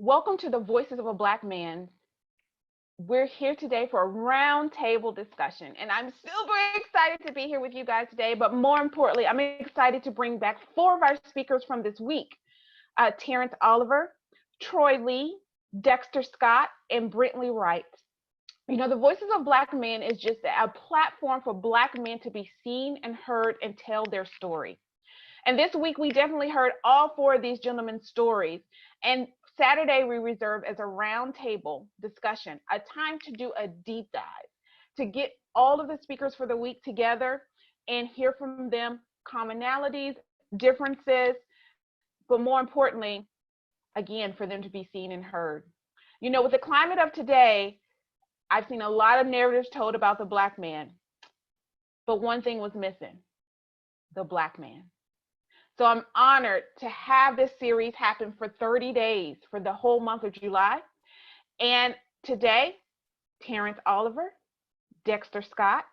Welcome to the Voices of a Black Man. We're here today for a roundtable discussion, and I'm super excited to be here with you guys today. But more importantly, I'm excited to bring back four of our speakers from this week: Terrence Oliver, Troy Lee, Dexter Scott, and Brentley Wright. You know, the Voices of Black Men is just a platform for Black men to be seen and heard and tell their story. And this week, we definitely heard all four of these gentlemen's stories. And Saturday, we reserve as a roundtable discussion, a time to do a deep dive, to get all of the speakers for the week together and hear from them commonalities, differences, but more importantly, again, for them to be seen and heard. You know, with the climate of today, I've seen a lot of narratives told about the Black man, but one thing was missing: the Black man. So I'm honored to have this series happen for 30 days for the whole month of July. And today, Terrence Oliver, Dexter Scott,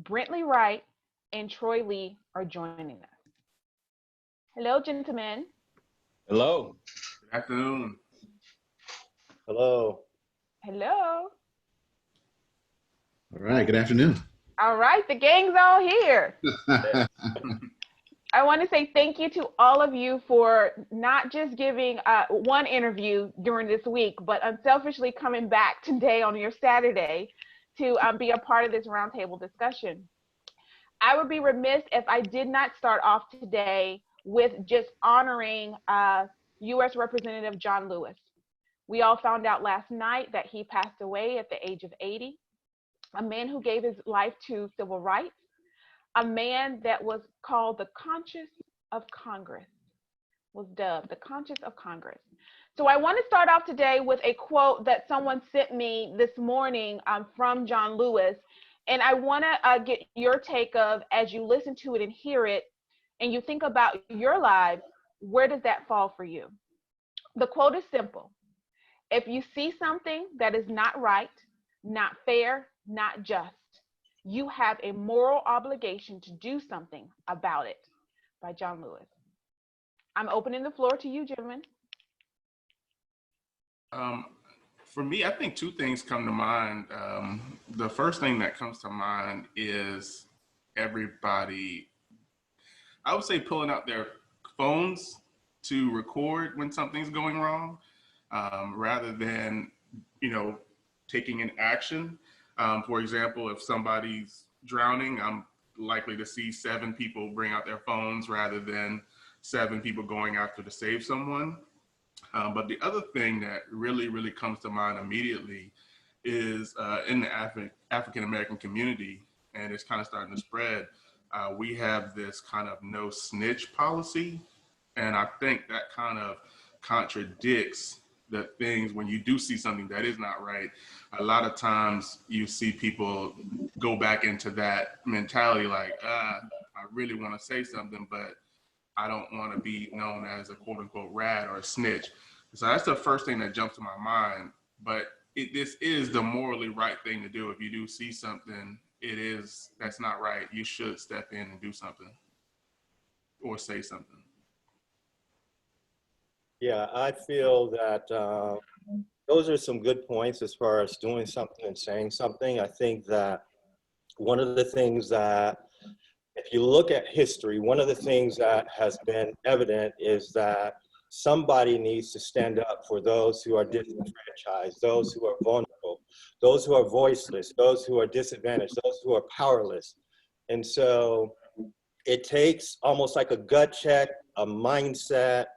Brentley Wright, and Troy Lee are joining us. Hello, gentlemen. Hello. Good afternoon. Hello. Hello. All right, good afternoon. All right, the gang's all here. I want to say thank you to all of you for not just giving one interview during this week, but unselfishly coming back today on your Saturday to be a part of this roundtable discussion. I would be remiss if I did not start off today with just honoring U.S. Representative John Lewis. We all found out last night that he passed away at the age of 80, a man who gave his life to civil rights, a man that was called the conscience of Congress, was dubbed the conscience of Congress. So I want to start off today with a quote that someone sent me this morning from John Lewis. And I want to get your take of, as you listen to it and hear it, and you think about your lives, where does that fall for you? The quote is simple: if you see something that is not right, not fair, not just, you have a moral obligation to do something about it. By John Lewis. I'm opening the floor to you, gentlemen. For me, I think two things come to mind. The first thing that comes to mind is everybody, I would say, pulling out their phones to record when something's going wrong, rather than, taking an action. For example, if somebody's drowning, I'm likely to see 7 people bring out their phones rather than 7 people going after to save someone. But the other thing that really comes to mind immediately is in the African-American community, and it's kind of starting to spread, we have this kind of no snitch policy. And I think that kind of contradicts the things when you do see something that is not right. A lot of times you see people go back into that mentality like, I really want to say something, but I don't want to be known as a quote unquote rat or a snitch. So that's the first thing that jumps to my mind. But this is the morally right thing to do. If you do see something, that's not right, you should step in and do something or say something. Yeah, I feel that those are some good points as far as doing something and saying something. I think that one of the things that, if you look at history, one of the things that has been evident is that somebody needs to stand up for those who are disenfranchised, those who are vulnerable, those who are voiceless, those who are disadvantaged, those who are powerless. And so it takes almost like a gut check, a mindset,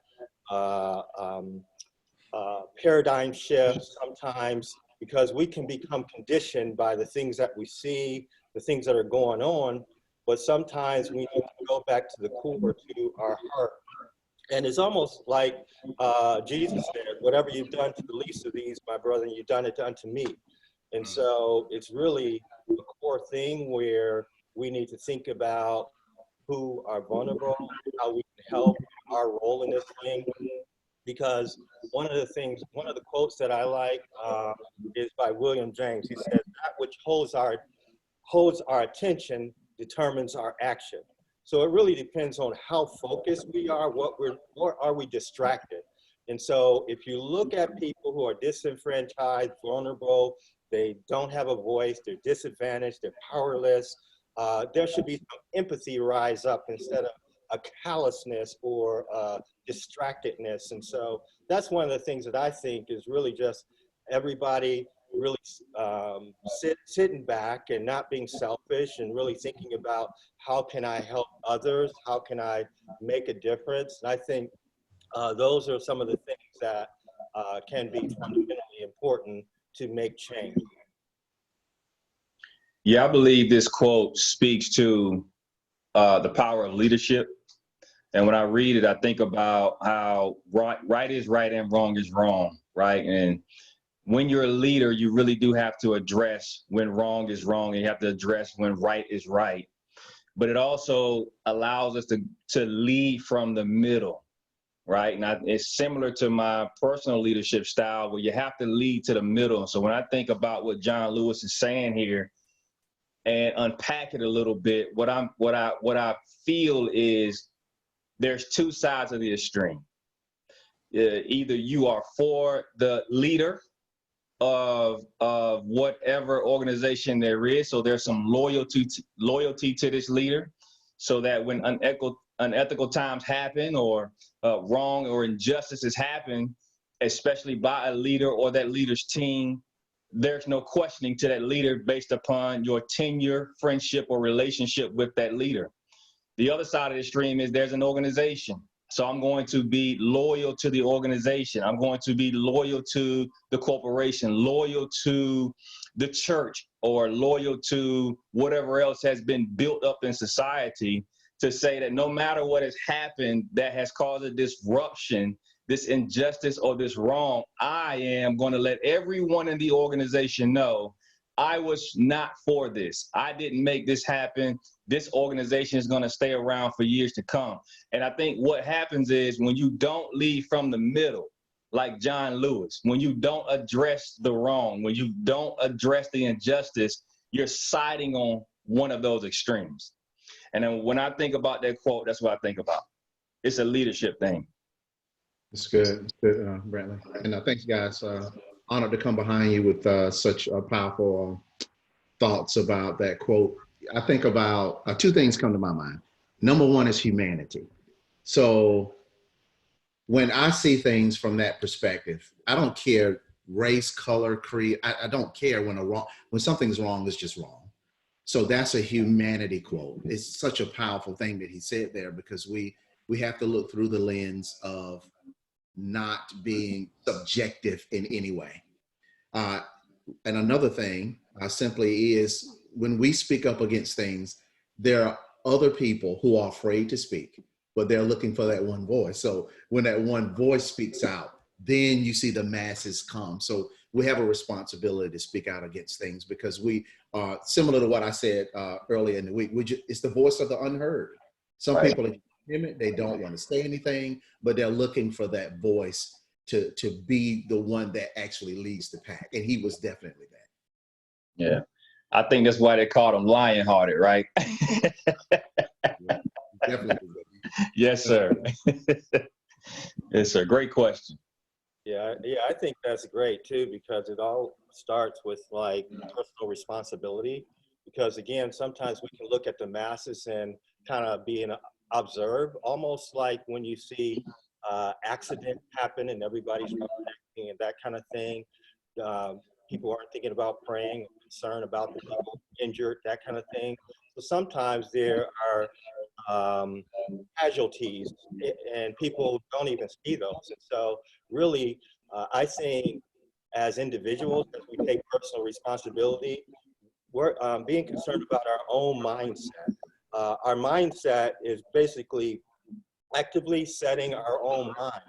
paradigm shift sometimes, because we can become conditioned by the things that we see, the things that are going on, but sometimes we need to go back to the core, to our heart. And it's almost like Jesus said, whatever you've done to the least of these, my brother, you've done it unto me. And so it's really a core thing where we need to think about who are vulnerable, how we can help, our role in this thing. Because one of the quotes that I like is by William James. He says, that which holds our attention determines our action. So it really depends on how focused we are, or are we distracted? And so if you look at people who are disenfranchised, vulnerable, they don't have a voice, they're disadvantaged, they're powerless, there should be some empathy rise up instead of a callousness or distractedness. And so that's one of the things that I think is really just everybody really sitting back and not being selfish and really thinking about how can I help others? How can I make a difference? And I think those are some of the things that can be fundamentally important to make change. Yeah, I believe this quote speaks to the power of leadership. And when I read it, I think about how right is right and wrong is wrong, right? And when you're a leader, you really do have to address when wrong is wrong, and you have to address when right is right. But it also allows us to lead from the middle, right? And it's similar to my personal leadership style, where you have to lead to the middle. So when I think about what John Lewis is saying here and unpack it a little bit, what I feel is there's two sides of the extreme. Either you are for the leader of whatever organization there is, so there's some loyalty to this leader, so that when unethical times happen or wrong or injustices happen, especially by a leader or that leader's team, there's no questioning to that leader based upon your tenure, friendship, or relationship with that leader. The other side of the stream is there's an organization. So I'm going to be loyal to the organization. I'm going to be loyal to the corporation, loyal to the church, or loyal to whatever else has been built up in society, to say that no matter what has happened that has caused a disruption, this injustice or this wrong, I am going to let everyone in the organization know I was not for this. I didn't make this happen. This organization is going to stay around for years to come. And I think what happens is when you don't lead from the middle, like John Lewis, when you don't address the wrong, when you don't address the injustice, you're siding on one of those extremes. And then when I think about that quote, that's what I think about. It's a leadership thing. It's good, Brantley. And thanks, guys. Honored to come behind you with such powerful thoughts about that quote. I think about two things come to my mind. Number one is humanity. So when I see things from that perspective, I don't care race, color, creed. I don't care when something's wrong, it's just wrong. So that's a humanity quote. It's such a powerful thing that he said there, because we have to look through the lens of not being subjective in any way. And another thing simply is when we speak up against things, there are other people who are afraid to speak, but they're looking for that one voice. So when that one voice speaks out, then you see the masses come. So we have a responsibility to speak out against things, because we are similar to what I said earlier in the week. It's the voice of the unheard. Some Right. people are timid, they don't want to say anything, but they're looking for that voice to be the one that actually leads the pack. And he was definitely that. Yeah. I think that's why they called him lion-hearted, right? Definitely. Yes, sir. Yes, sir. Great question. Yeah, I think that's great too, because it all starts with like personal responsibility. Because again, sometimes we can look at the masses and kind of be observe, almost like when you see accident happen and everybody's reacting and that kind of thing. People aren't thinking about praying, concerned about the people injured, that kind of thing. So sometimes there are casualties and people don't even see those. And so really, I think as individuals, as we take personal responsibility, we're being concerned about our own mindset. Our mindset is basically actively setting our own mind.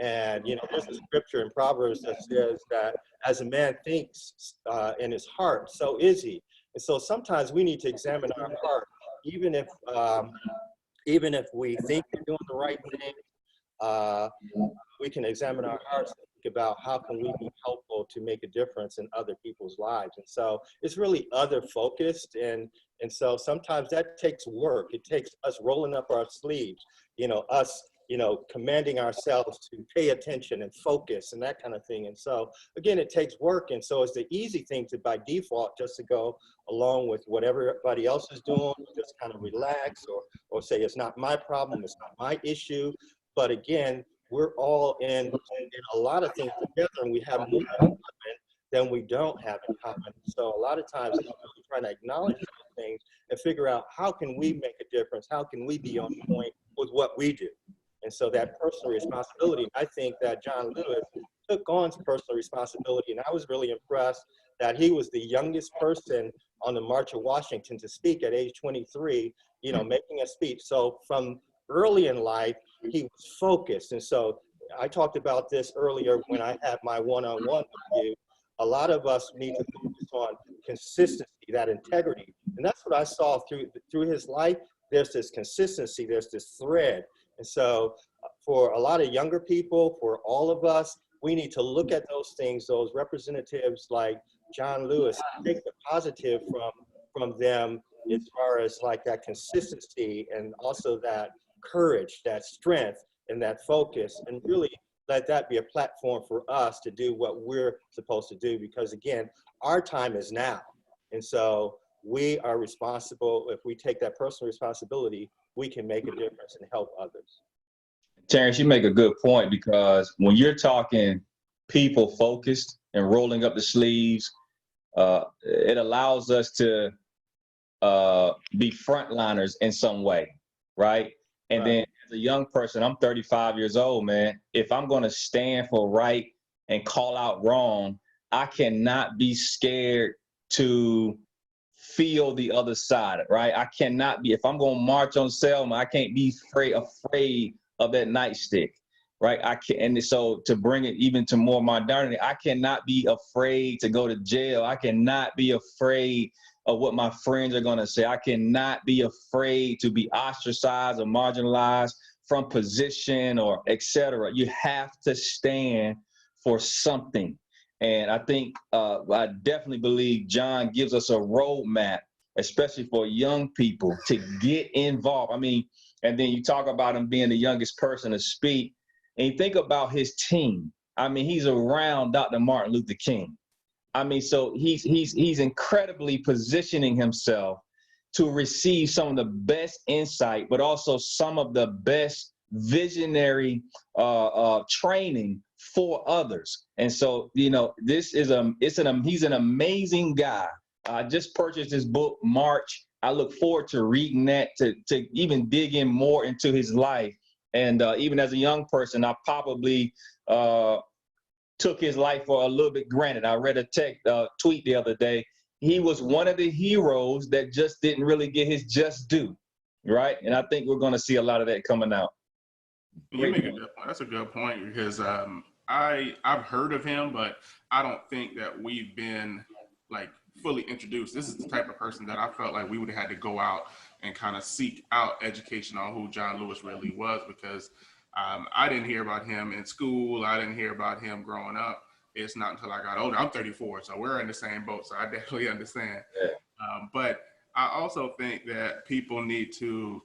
And, you know, there's a scripture in Proverbs that says that as a man thinks in his heart, so is he. And so sometimes we need to examine our heart, even if we think we're doing the right thing. We can examine our hearts and think about how can we be helpful to make a difference in other people's lives. And so it's really other focused, and so sometimes that takes work. It takes us rolling up our sleeves, you know, us commanding ourselves to pay attention and focus and that kind of thing. And so, again, it takes work. And so it's the easy thing to, by default, just to go along with what everybody else is doing, just kind of relax or say, it's not my problem, it's not my issue. But again, we're all in a lot of things together, and we have more in common than we don't have in common. So a lot of times it's really trying to acknowledge those things and figure out, how can we make a difference? How can we be on point with what we do? And so that personal responsibility, I think that John Lewis took on personal responsibility. And I was really impressed that he was the youngest person on the March of Washington to speak at age 23, making a speech. So from early in life, he was focused. And so I talked about this earlier when I had my one-on-one with you. A lot of us need to focus on consistency, that integrity. And that's what I saw through his life. There's this consistency, there's this thread. And so for a lot of younger people, for all of us, we need to look at those things, those representatives like John Lewis, take the positive from them as far as like that consistency and also that courage, that strength, and that focus, and really let that be a platform for us to do what we're supposed to do. Because again, our time is now. And so we are responsible. If we take that personal responsibility, we can make a difference and help others. Terrence, you make a good point, because when you're talking people focused and rolling up the sleeves, it allows us to be frontliners in some way, right? And then as a young person, I'm 35 years old, man. If I'm going to stand for right and call out wrong, I cannot be scared to feel the other side, right? I cannot be, if I'm going to march on Selma, I can't be afraid of that nightstick, right? And so to bring it even to more modernity, I cannot be afraid to go to jail. I cannot be afraid of what my friends are going to say. I cannot be afraid to be ostracized or marginalized from position or etc. You have to stand for something. And I think, I definitely believe John gives us a roadmap, especially for young people, to get involved. I mean, and then you talk about him being the youngest person to speak, and you think about his team. I mean, he's around Dr. Martin Luther King. I mean, so he's incredibly positioning himself to receive some of the best insight, but also some of the best visionary training for others. And so, this is he's an amazing guy. I just purchased his book, March. I look forward to reading that, to even dig in more into his life. And even as a young person, I probably took his life for a little bit granted. I read a tweet the other day. He was one of the heroes that just didn't really get his just due, right? And I think we're going to see a lot of that coming out. You make a good point. That's a good point, because I've heard of him, but I don't think that we've been like fully introduced. This is the type of person that I felt like we would have had to go out and kind of seek out education on who John Lewis really was, because I didn't hear about him in school. I didn't hear about him growing up. It's not until I got older. I'm 34, so we're in the same boat, so I definitely understand. Yeah. But I also think that people need to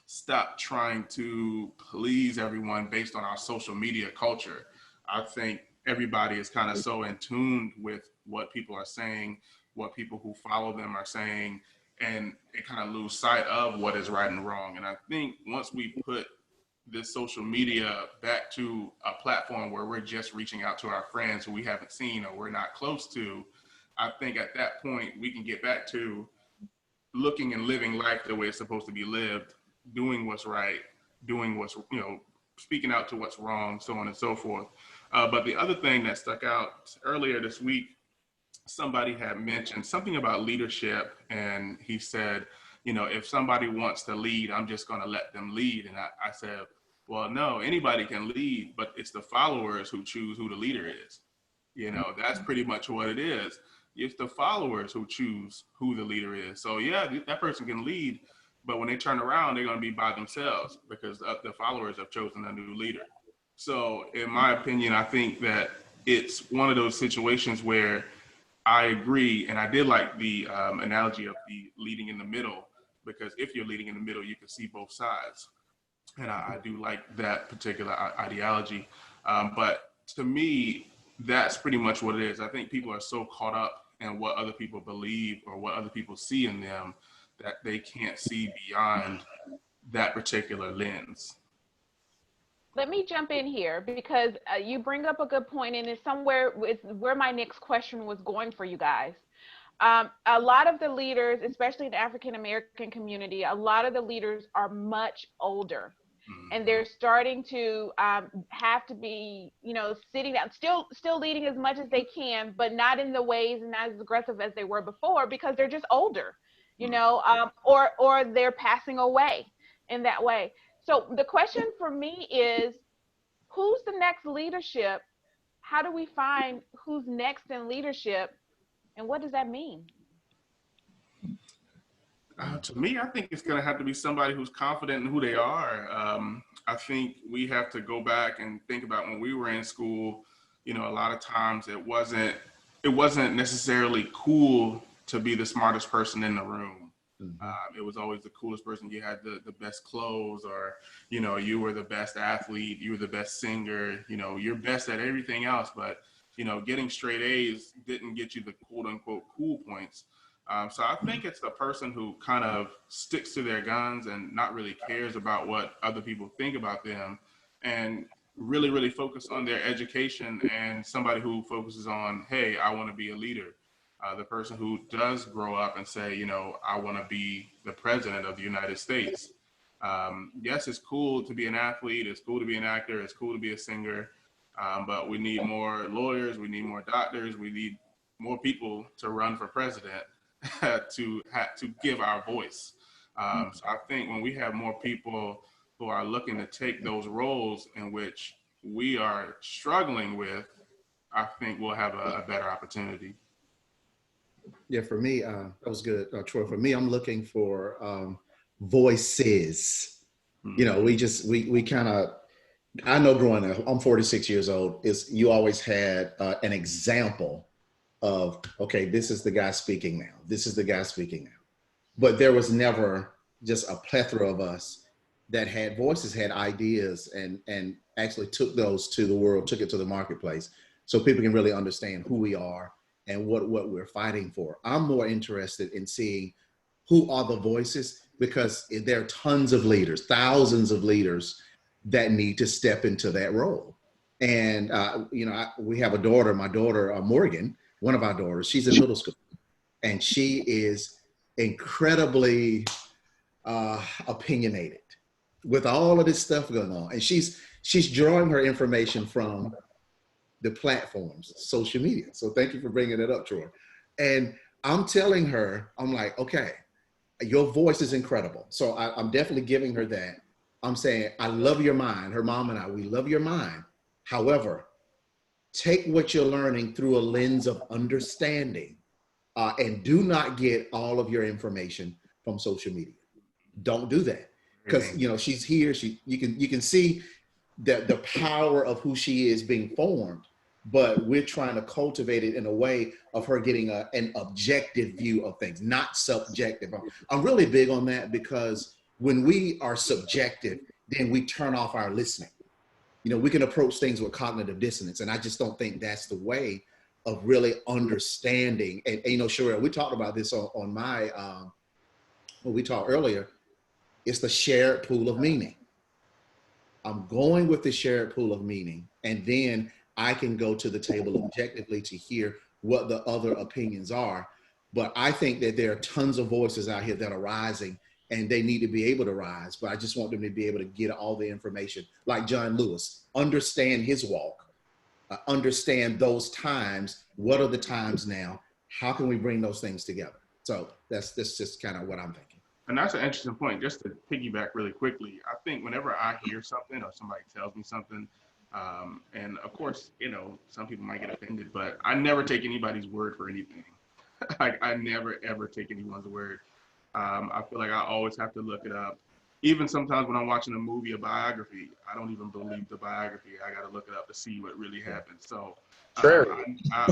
stop trying to please everyone based on our social media culture. I think everybody is kind of so in tune with what people are saying, what people who follow them are saying, and they kind of lose sight of what is right and wrong. And I think once we put this social media back to a platform where we're just reaching out to our friends who we haven't seen or we're not close to, I think at that point we can get back to looking and living life the way it's supposed to be lived, doing what's right, doing what's, speaking out to what's wrong, so on and so forth. But the other thing that stuck out earlier this week, somebody had mentioned something about leadership, and he said, if somebody wants to lead, I'm just going to let them lead. And I said, well, no, anybody can lead, but it's the followers who choose who the leader is. That's pretty much what it is. It's the followers who choose who the leader is. So yeah, that person can lead, but when they turn around, they're going to be by themselves because the followers have chosen a new leader. So in my opinion, I think that it's one of those situations where I agree. And I did like the analogy of the leading in the middle, because if you're leading in the middle, you can see both sides. and I do like that particular ideology. But to me, that's pretty much what it is. I think people are so caught up in what other people believe or what other people see in them that they can't see beyond that particular lens. Let me jump in here because you bring up a good point, and it's somewhere it's where my next question was going for you guys. A lot of the leaders, especially in the African American community, a lot of the leaders are much older, and they're starting to have to be, sitting down, still leading as much as they can, but not in the ways and not as aggressive as they were before because they're just older, or they're passing away in that way. So the question for me is, who's the next leadership? How do we find who's next in leadership? And what does that mean? To me, I think it's going to have to be somebody who's confident in who they are. I think we have to go back and think about when we were in school. A lot of times it wasn't necessarily cool to be the smartest person in the room. It was always the coolest person. You had the best clothes, or you were the best athlete, you were the best singer, you're best at everything else, but getting straight A's didn't get you the quote unquote cool points. So I think it's the person who kind of sticks to their guns and not really cares about what other people think about them, and really, really focus on their education, and somebody who focuses on, hey, I want to be a leader. The person who does grow up and say, I want to be the president of the United States. Yes, it's cool to be an athlete. It's cool to be an actor. It's cool to be a singer. But we need more lawyers. We need more doctors. We need more people to run for president to give our voice. So I think when we have more people who are looking to take those roles in which we are struggling with, I think we'll have a better opportunity. Yeah, for me, that was good, Troy. For me, I'm looking for voices. We kind of, I know growing up, I'm 46 years old, you always had an example of, okay, this is the guy speaking now. This is the guy speaking now. But there was never just a plethora of us that had voices, had ideas, and actually took those to the world, took it to the marketplace, so people can really understand who we are and what we're fighting for. I'm more interested in seeing who are the voices, because there are tons of leaders, thousands of leaders that need to step into that role. And, we have a daughter, my daughter, Morgan, one of our daughters, she's in middle school, and she is incredibly opinionated with all of this stuff going on. And she's drawing her information from the platforms, social media. So thank you for bringing it up, Troy. And I'm telling her, I'm like, okay, your voice is incredible. So I'm definitely giving her that. I'm saying, I love your mind. Her mom and I, we love your mind. However, take what you're learning through a lens of understanding, and do not get all of your information from social media. Don't do that. Because, she's here, you can see the power of who she is being formed, but we're trying to cultivate it in a way of her getting an objective view of things, not subjective. I'm really big on that, because when we are subjective, then we turn off our listening. We can approach things with cognitive dissonance, and I just don't think that's the way of really understanding. And Sherelle, we talked about this on my, when we talked earlier, it's the shared pool of meaning. I'm going with the shared pool of meaning, and then I can go to the table objectively to hear what the other opinions are. But I think that there are tons of voices out here that are rising, and they need to be able to rise. But I just want them to be able to get all the information, like John Lewis, understand his walk, understand those times. What are the times now? How can we bring those things together? So that's just kind of what I'm thinking. And that's an interesting point. Just to piggyback really quickly, I think whenever I hear something or somebody tells me something, and of course, some people might get offended, but I never take anybody's word for anything. I never, ever take anyone's word. I feel like I always have to look it up. Even sometimes when I'm watching a movie, a biography, I don't even believe the biography. I got to look it up to see what really happened. So I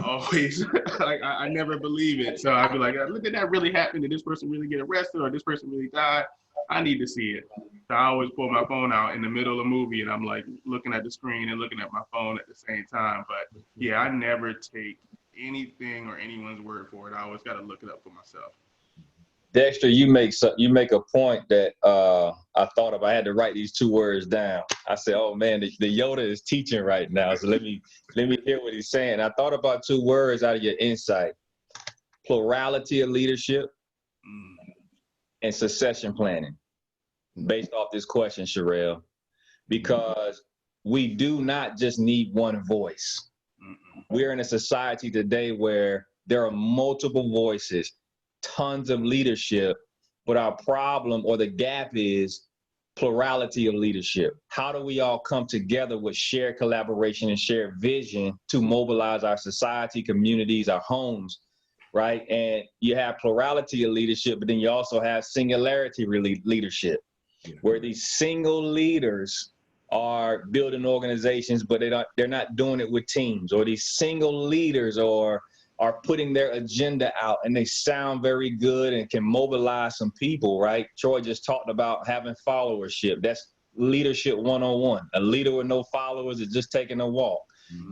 always, I never believe it. So I'd be like, look at that really happened. Did this person really get arrested, or this person really died? I need to see it. So I always pull my phone out in the middle of the movie and I'm like looking at the screen and looking at my phone at the same time. But yeah, I never take anything or anyone's word for it. I always got to look it up for myself. Dexter, you make a point that I thought of. I had to write these 2 words down. I said, "Oh man, the Yoda is teaching right now." So let me hear what he's saying. I thought about 2 words out of your insight: plurality of leadership and succession planning. Based off this question, Sherelle, because we do not just need one voice. We're in a society today where there are multiple voices, tons of leadership, but our problem or the gap is plurality of leadership. How do we all come together with shared collaboration and shared vision to mobilize our society, communities, our homes, right? And you have plurality of leadership, but then you also have singularity leadership, where these single leaders are building organizations, but they're not doing it with teams, or these single leaders are putting their agenda out and they sound very good and can mobilize some people, right? Troy just talked about having followership. That's leadership 101. A leader with no followers is just taking a walk.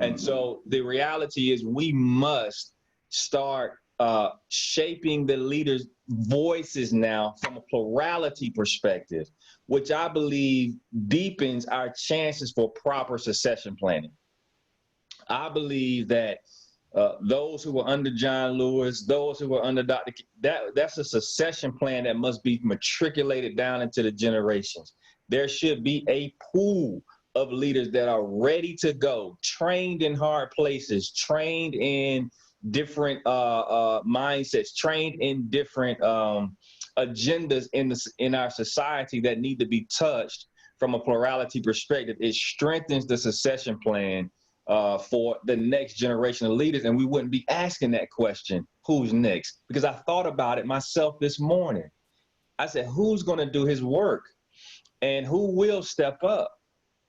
And so the reality is we must start shaping the leaders' voices now from a plurality perspective, which I believe deepens our chances for proper succession planning. I believe that those who were under John Lewis, those who were under Dr. That's a succession plan that must be matriculated down into the generations. There should be a pool of leaders that are ready to go, trained in hard places, trained in different mindsets, trained in different agendas in our society that need to be touched from a plurality perspective. It strengthens the succession plan for the next generation of leaders, and we wouldn't be asking that question, who's next? Because I thought about it myself this morning. I said, who's going to do his work, and who will step up?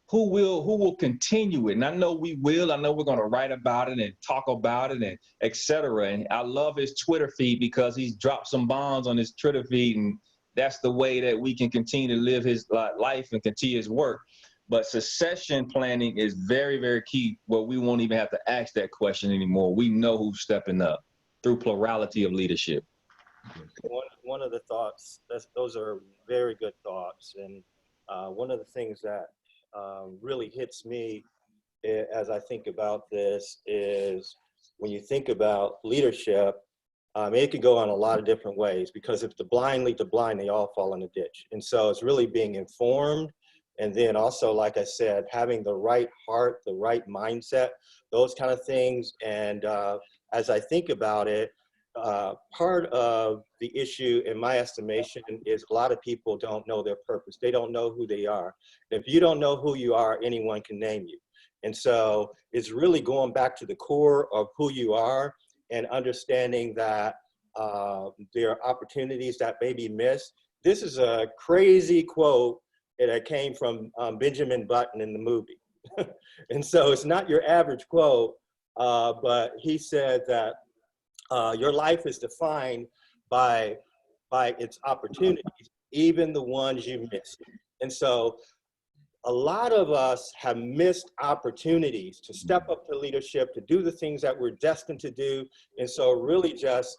Who will continue it? And I know we will. I know we're going to write about it and talk about it and et cetera. And I love his Twitter feed because he's dropped some bombs on his Twitter feed, and that's the way that we can continue to live his life and continue his work. But succession planning is very, very key, where we won't even have to ask that question anymore. We know who's stepping up through plurality of leadership. One of the thoughts, those are very good thoughts. And one of the things that really hits me as I think about this is when you think about leadership, it could go on a lot of different ways, because if the blind lead the blind, they all fall in the ditch. And so it's really being informed. And then also, like I said, having the right heart, the right mindset, those kind of things. And as I think about it, part of the issue, in my estimation, is a lot of people don't know their purpose. They don't know who they are. If you don't know who you are, anyone can name you. And so it's really going back to the core of who you are and understanding that there are opportunities that may be missed. This is a crazy quote that came from Benjamin Button in the movie. And so it's not your average quote, but he said that your life is defined by its opportunities, even the ones you miss. And so a lot of us have missed opportunities to step up to leadership, to do the things that we're destined to do. And so really just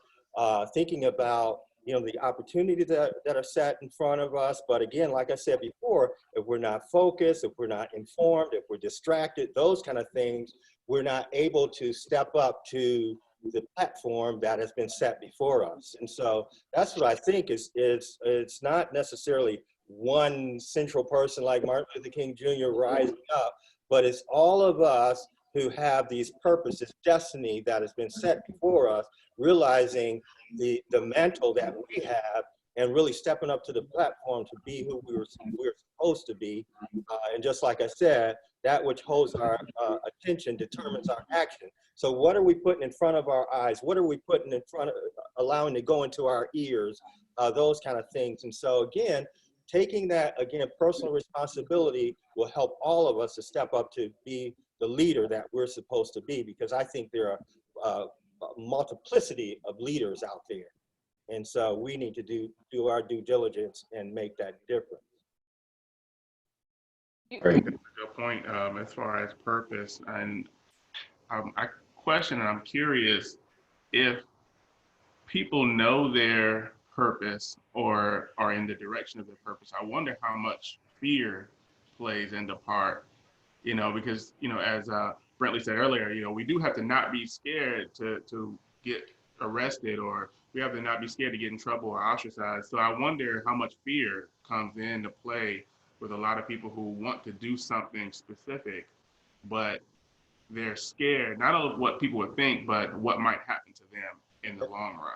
thinking about, the opportunities that are set in front of us. But again, like I said before, if we're not focused, if we're not informed, if we're distracted, those kind of things, we're not able to step up to the platform that has been set before us. And so that's what I think is it's not necessarily one central person like Martin Luther King Jr. rising up, but it's all of us who have these purposes, destiny that has been set before us, realizing the mantle that we have and really stepping up to the platform to be who we're supposed to be. And just like I said, that which holds our attention determines our action. So what are we putting in front of our eyes? What are we putting in front of, allowing to go into our ears? Those kind of things. And so again, taking that, again, personal responsibility will help all of us to step up to be the leader that we're supposed to be, because I think there are a multiplicity of leaders out there. And so we need to do our due diligence and make that difference. Great. That's a good point as far as purpose. And I question and I'm curious if people know their purpose or are in the direction of their purpose. I wonder how much fear plays into part, because, as Brentley said earlier, we do have to not be scared to get arrested, or we have to not be scared to get in trouble or ostracized. So I wonder how much fear comes into play with a lot of people who want to do something specific, but they're scared, not of what people would think, but what might happen to them in the long run.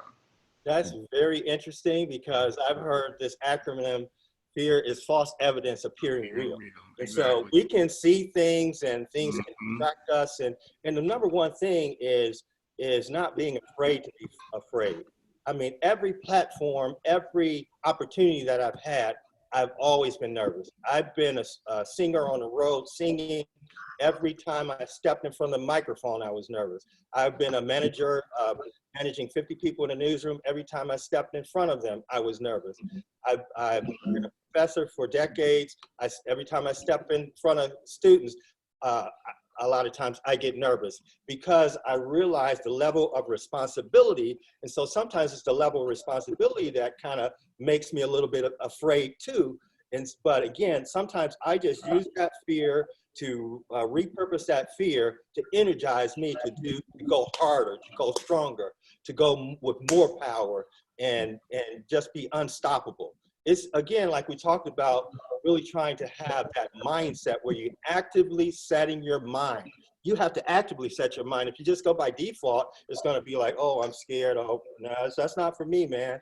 That's very interesting because I've heard this acronym, fear is false evidence appearing real. And so we can see things and things can distract us. And the number one thing is not being afraid to be afraid. I mean, every platform, every opportunity that I've had, I've always been nervous. I've been a singer on the road singing. Every time I stepped in front of the microphone, I was nervous. I've been a manager, managing 50 people in a newsroom. Every time I stepped in front of them, I was nervous. I've been a professor for decades. Every time I step in front of students, a lot of times I get nervous because I realize the level of responsibility. And so sometimes it's the level of responsibility that kind of makes me a little bit afraid too. But again, sometimes I just use that fear to repurpose that fear to energize me to go harder, to go stronger, to go with more power and just be unstoppable. It's, again, like we talked about, really trying to have that mindset where you're actively setting your mind. You have to actively set your mind. If you just go by default, it's going to be like, oh, I'm scared. Oh, no, that's not for me, man.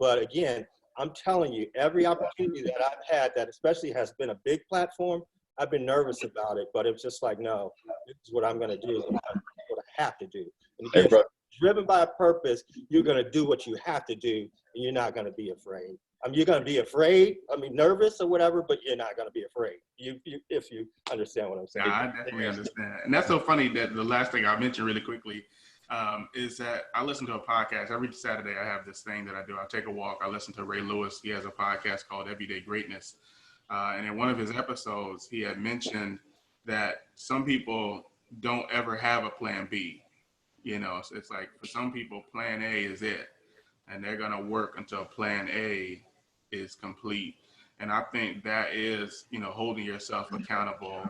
But again, I'm telling you, every opportunity that I've had that especially has been a big platform, I've been nervous about it, but it's just like, no, this is what I'm going to do. This is what I have to do. And again, Hey, driven by a purpose, you're going to do what you have to do, and you're not going to be afraid. I mean, you're going to be afraid, nervous or whatever, but you're not going to be afraid, if you understand what I'm saying. Yeah, I definitely understand. And that's so funny that the last thing I mentioned really quickly is that I listen to a podcast. Every Saturday I have this thing that I do. I take a walk. I listen to Ray Lewis. He has a podcast called Everyday Greatness. And in one of his episodes, he had mentioned that some people don't ever have a plan B. So it's like for some people, plan A is it. And they're going to work until plan A is complete. And I think that is, holding yourself accountable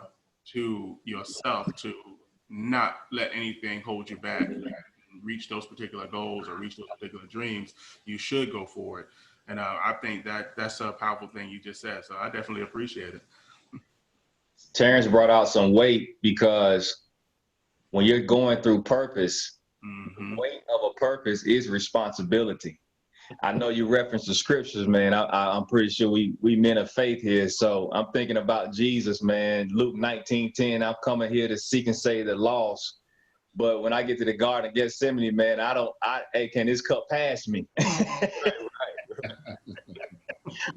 to yourself to not let anything hold you back. Reach those particular goals or reach those particular dreams, you should go for it. And I think that's a powerful thing you just said. So I definitely appreciate it. Terrence brought out some weight because when you're going through purpose, the weight of a purpose is responsibility. I know you referenced the scriptures, man. I'm pretty sure we men of faith here. So I'm thinking about Jesus, man. Luke 19:10, I'm coming here to seek and save the lost. But when I get to the Garden of Gethsemane, man, hey, can this cup pass me?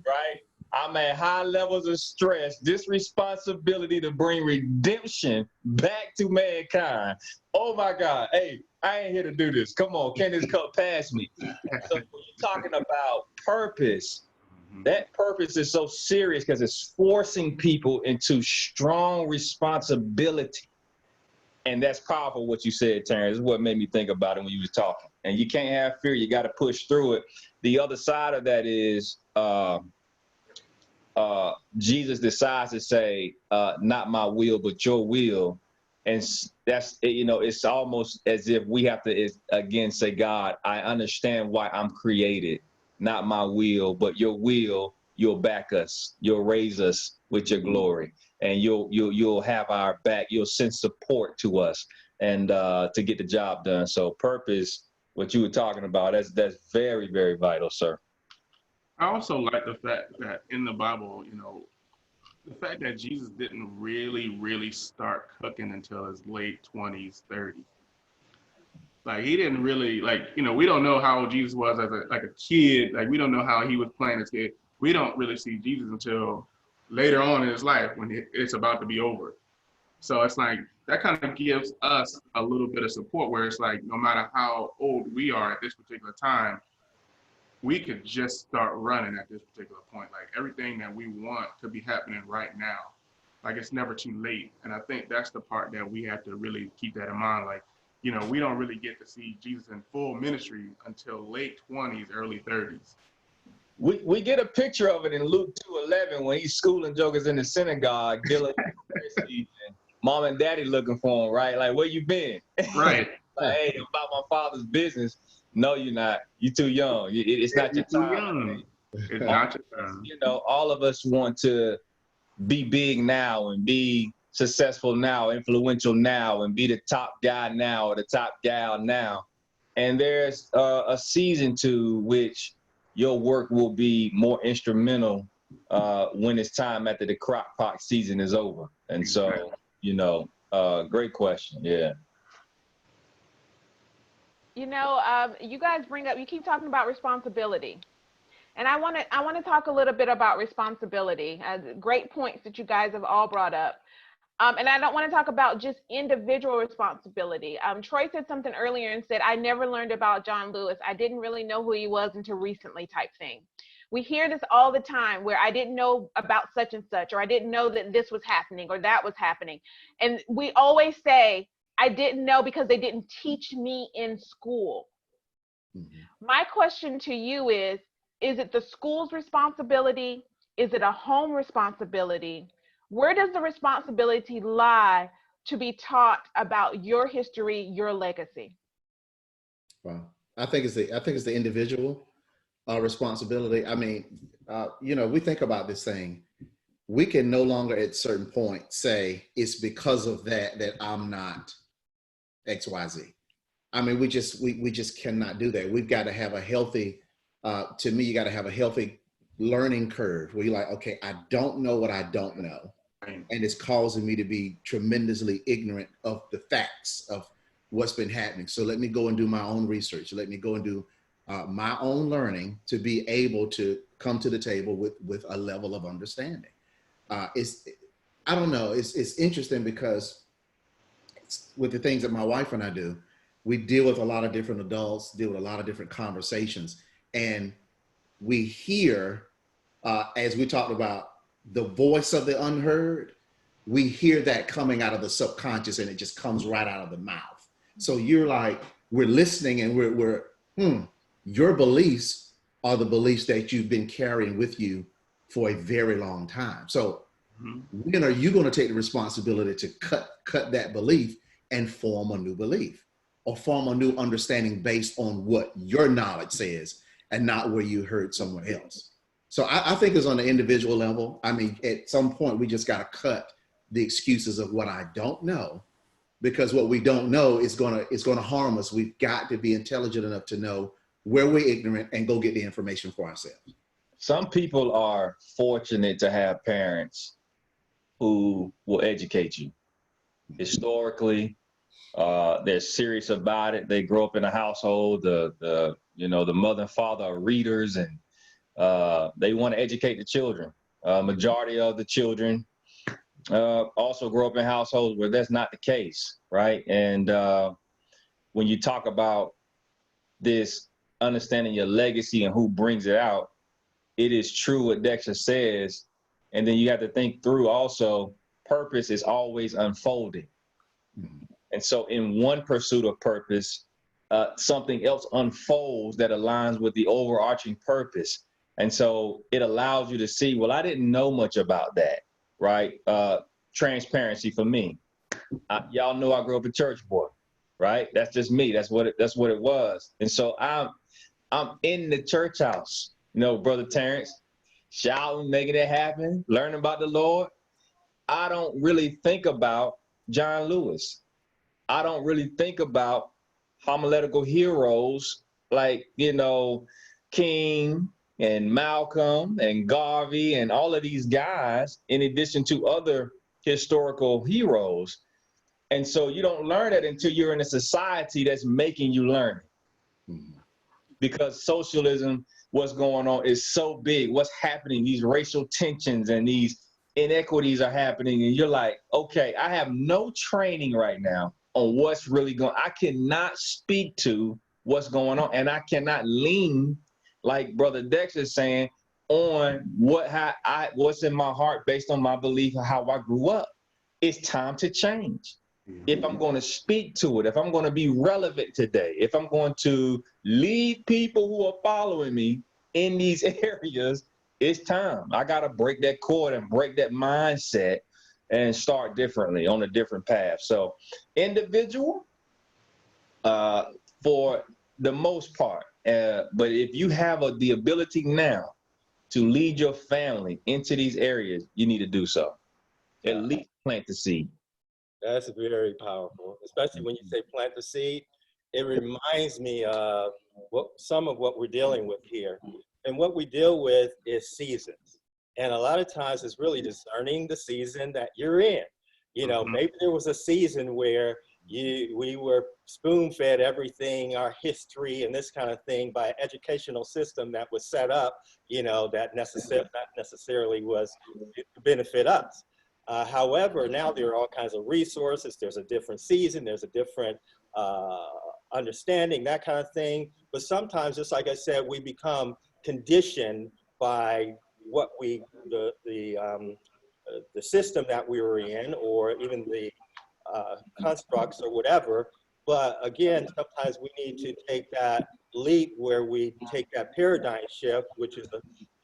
Right? I'm at high levels of stress, this responsibility to bring redemption back to mankind. Oh my God. Hey, I ain't here to do this. Come on, can this cup pass me? So when you're talking about purpose, that purpose is so serious because it's forcing people into strong responsibility. And that's powerful what you said, Terrence. This is what made me think about it when you was talking. And you can't have fear. You got to push through it. The other side of that is Jesus decides to say, not my will, but your will. And that's, it's almost as if we have to, again, say, God, I understand why I'm created. Not my will, but your will, you'll back us. You'll raise us with your glory. And you'll have our back. You'll send support to us and to get the job done. So purpose, what you were talking about, that's very, very vital, sir. I also like the fact that in the Bible, the fact that Jesus didn't really start cooking until his late 20s, 30s. Like he didn't really we don't know how old Jesus was as a kid. Like we don't know how he was playing as a kid. We don't really see Jesus until later on in his life when it's about to be over. So it's like that kind of gives us a little bit of support where it's like no matter how old we are at this particular time, we could just start running at this particular point. Like everything that we want could be happening right now. Like it's never too late. And I think that's the part that we have to really keep that in mind. Like, you know, we don't really get to see Jesus in full ministry until late 20s, early 30s. We get a picture of it in Luke 2:11 when he's schooling jokers in the synagogue, dealing with Pharisees, and mom and daddy looking for him, right? Like, where you been? Right. Like, hey, about my father's business. No, you're not. You're too young. It's not your You're too time. young. It's not your time. You know, all of us want to be big now and be successful now, influential now, and be the top guy now or the top gal now. And there's a season to which your work will be more instrumental when it's time after the crock pot season is over. And so, you know, great question. Yeah. You know, you guys you keep talking about responsibility. And I want to talk a little bit about responsibility. Great points that you guys have all brought up. And I don't want to talk about just individual responsibility. Troy said something earlier and said, I never learned about John Lewis. I didn't really know who he was until recently type thing. We hear this all the time where I didn't know about such and such, or I didn't know that this was happening or that was happening. And we always say, I didn't know because they didn't teach me in school. Mm-hmm. My question to you is it the school's responsibility? Is it a home responsibility? Where does the responsibility lie to be taught about your history, your legacy? Well, I think it's the individual responsibility. I mean, you know, we think about this thing. We can no longer at certain point say it's because of that I'm not XYZ. I mean, we just cannot do that. We've got to have a healthy, to me, you got to have a healthy learning curve where you're like, okay, I don't know what I don't know. And it's causing me to be tremendously ignorant of the facts of what's been happening. So let me go and do my own research. Let me go and do my own learning to be able to come to the table with a level of understanding. I don't know, it's interesting because with the things that my wife and I do, we deal with a lot of different adults, deal with a lot of different conversations. And we hear, as we talked about, the voice of the unheard, we hear that coming out of the subconscious and it just comes right out of the mouth. So you're like, we're listening and we're your beliefs are the beliefs that you've been carrying with you for a very long time. So when are you going to take the responsibility to cut that belief and form a new belief or form a new understanding based on what your knowledge says and not where you heard somewhere else? So I think it's on the individual level. I mean, at some point, we just got to cut the excuses of what I don't know, because what we don't know is going to harm us. We've got to be intelligent enough to know where we're ignorant and go get the information for ourselves. Some people are fortunate to have parents who will educate you. Historically, they're serious about it. They grow up in a household. The mother and father are readers, and they want to educate the children. Majority of the children also grow up in households where that's not the case, right? And when you talk about this, understanding your legacy and who brings it out, it is true what Dexter says. And then you have to think through also, purpose is always unfolding. And so in one pursuit of purpose, something else unfolds that aligns with the overarching purpose. And so it allows you to see, well, I didn't know much about that, right? Transparency for me. Y'all know I grew up a church boy, right? That's just me. That's what it was. And so I'm in the church house, Brother Terrence, shouting, making it happen, learning about the Lord. I don't really think about John Lewis. I don't really think about homiletical heroes like, King and Malcolm and Garvey and all of these guys, in addition to other historical heroes. And so you don't learn that until you're in a society that's making you learn it. Because socialism, what's going on is so big. What's happening, these racial tensions and these inequities are happening. And you're like, okay, I have no training right now on what's really going on. I cannot speak to what's going on, and I cannot lean like Brother Dex is saying, on what's in my heart based on my belief of how I grew up. It's time to change. If I'm going to speak to it, if I'm going to be relevant today, if I'm going to lead people who are following me in these areas, it's time. I got to break that cord and break that mindset and start differently on a different path. So individual, for the most part, but if you have the ability now to lead your family into these areas, you need to do so. At least plant the seed. That's very powerful, especially when you say plant the seed. It reminds me of some of what we're dealing with here. And what we deal with is seasons. And a lot of times it's really discerning the season that you're in. You know, maybe there was a season where we were spoon-fed everything, our history and this kind of thing, by an educational system that was set up, you know, that not necessarily was to benefit us. However, now there are all kinds of resources. There's a different season. There's a different understanding, that kind of thing. But sometimes, just like I said, we become conditioned by what the system that we were in, or even the constructs or whatever. But again, sometimes we need to take that leap where we take that paradigm shift, which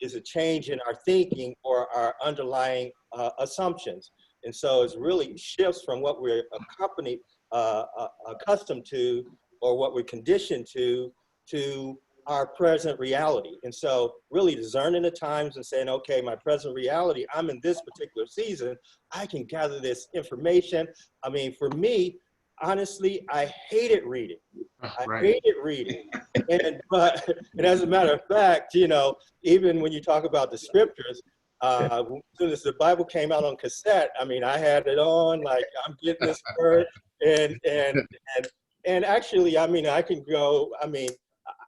is a change in our thinking or our underlying assumptions. And so it's really shifts from what we're accustomed to, or what we're conditioned to our present reality. And so really discerning the times and saying, okay, my present reality, I'm in this particular season, I can gather this information. I mean, for me, honestly, I hated reading. I hated reading. And as a matter of fact, you know, even when you talk about the scriptures, as soon as the Bible came out on cassette, I mean, I had it on, like, I'm getting this word. And actually, I mean,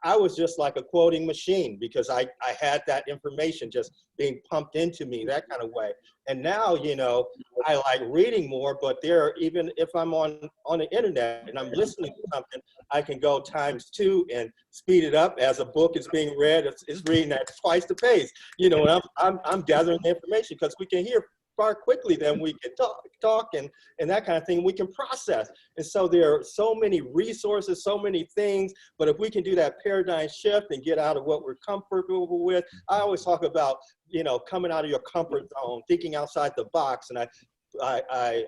I was just like a quoting machine, because I had that information just being pumped into me, that kind of way. And now, you know, I like reading more, but even if I'm on the internet and I'm listening to something, I can go ×2 and speed it up as a book is being read. It's reading at twice the pace, you know, and I'm gathering the information, because we can hear far quickly than we can talk and that kind of thing we can process. And so there are so many resources, so many things, but if we can do that paradigm shift and get out of what we're comfortable with. I always talk about, you know, coming out of your comfort zone, thinking outside the box. And I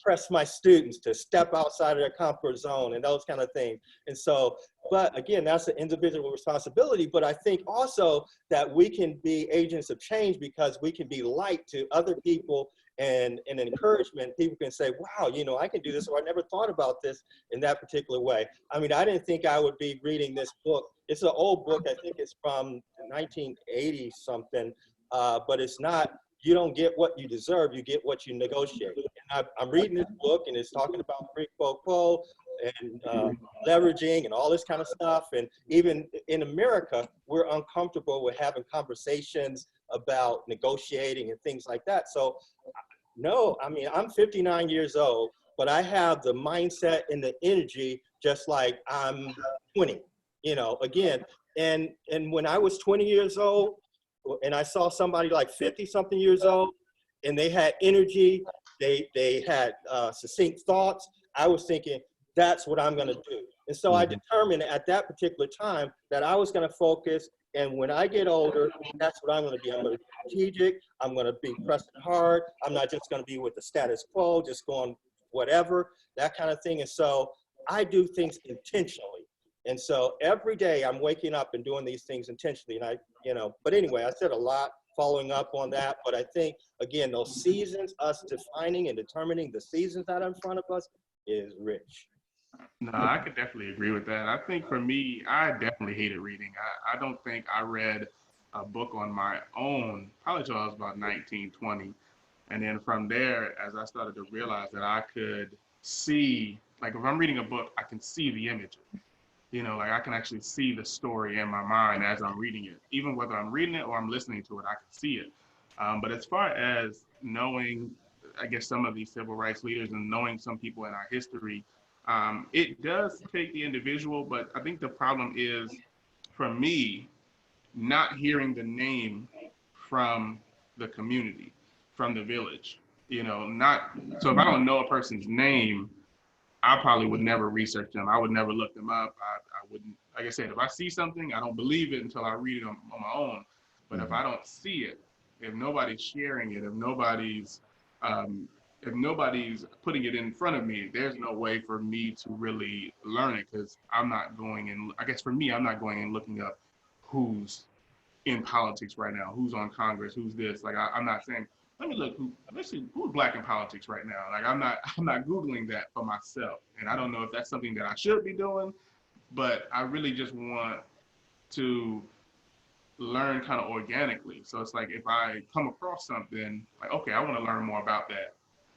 press my students to step outside of their comfort zone and those kind of things. And so, but again, that's an individual responsibility. But I think also that we can be agents of change, because we can be light to other people and an encouragement. People can say, wow, you know, I can do this, or I never thought about this in that particular way. I mean, I didn't think I would be reading this book. It's an old book. I think it's from 1980 something, but it's not. You don't get what you deserve, you get what you negotiate. And I'm reading this book, and it's talking about quid pro quo and leveraging and all this kind of stuff. And even in America, we're uncomfortable with having conversations about negotiating and things like that. So no, I mean, I'm 59 years old, but I have the mindset and the energy just like I'm 20, you know, again. And when I was 20 years old, and I saw somebody like 50 something years old, and they had energy, they had succinct thoughts, I was thinking, that's what I'm gonna do. And so I determined at that particular time that I was gonna focus, and when I get older, that's what I'm gonna be. I'm gonna be strategic, I'm gonna be pressing hard, I'm not just gonna be with the status quo, just going whatever, that kind of thing. And so I do things intentionally. And so every day I'm waking up and doing these things intentionally. And but anyway, I said a lot following up on that, but I think, again, those seasons, us defining and determining the seasons that are in front of us is rich. No, I could definitely agree with that. I think for me, I definitely hated reading. I don't think I read a book on my own, probably till I was about 19, 20. And then from there, as I started to realize that I could see, like if I'm reading a book, I can see the images. You know, like I can actually see the story in my mind as I'm reading it. Even whether I'm reading it or I'm listening to it, I can see it. But as far as knowing, I guess, some of these civil rights leaders and knowing some people in our history, it does take the individual, but I think the problem is for me, not hearing the name from the community, from the village, not, so if I don't know a person's name, I probably would never research them. I would never look them up. I wouldn't, like I said, if I see something, I don't believe it until I read it on my own. But if I don't see it, if nobody's sharing it, if nobody's putting it in front of me, there's no way for me to really learn it, because I'm not going and, I guess for me, I'm not going and looking up who's in politics right now, who's on Congress, who's this. Like I'm not saying, let me look let's see who's black in politics right now. Like I'm not Googling that for myself. And I don't know if that's something that I should be doing, but I really just want to learn kind of organically. So it's like, if I come across something, like, okay, I want to learn more about that.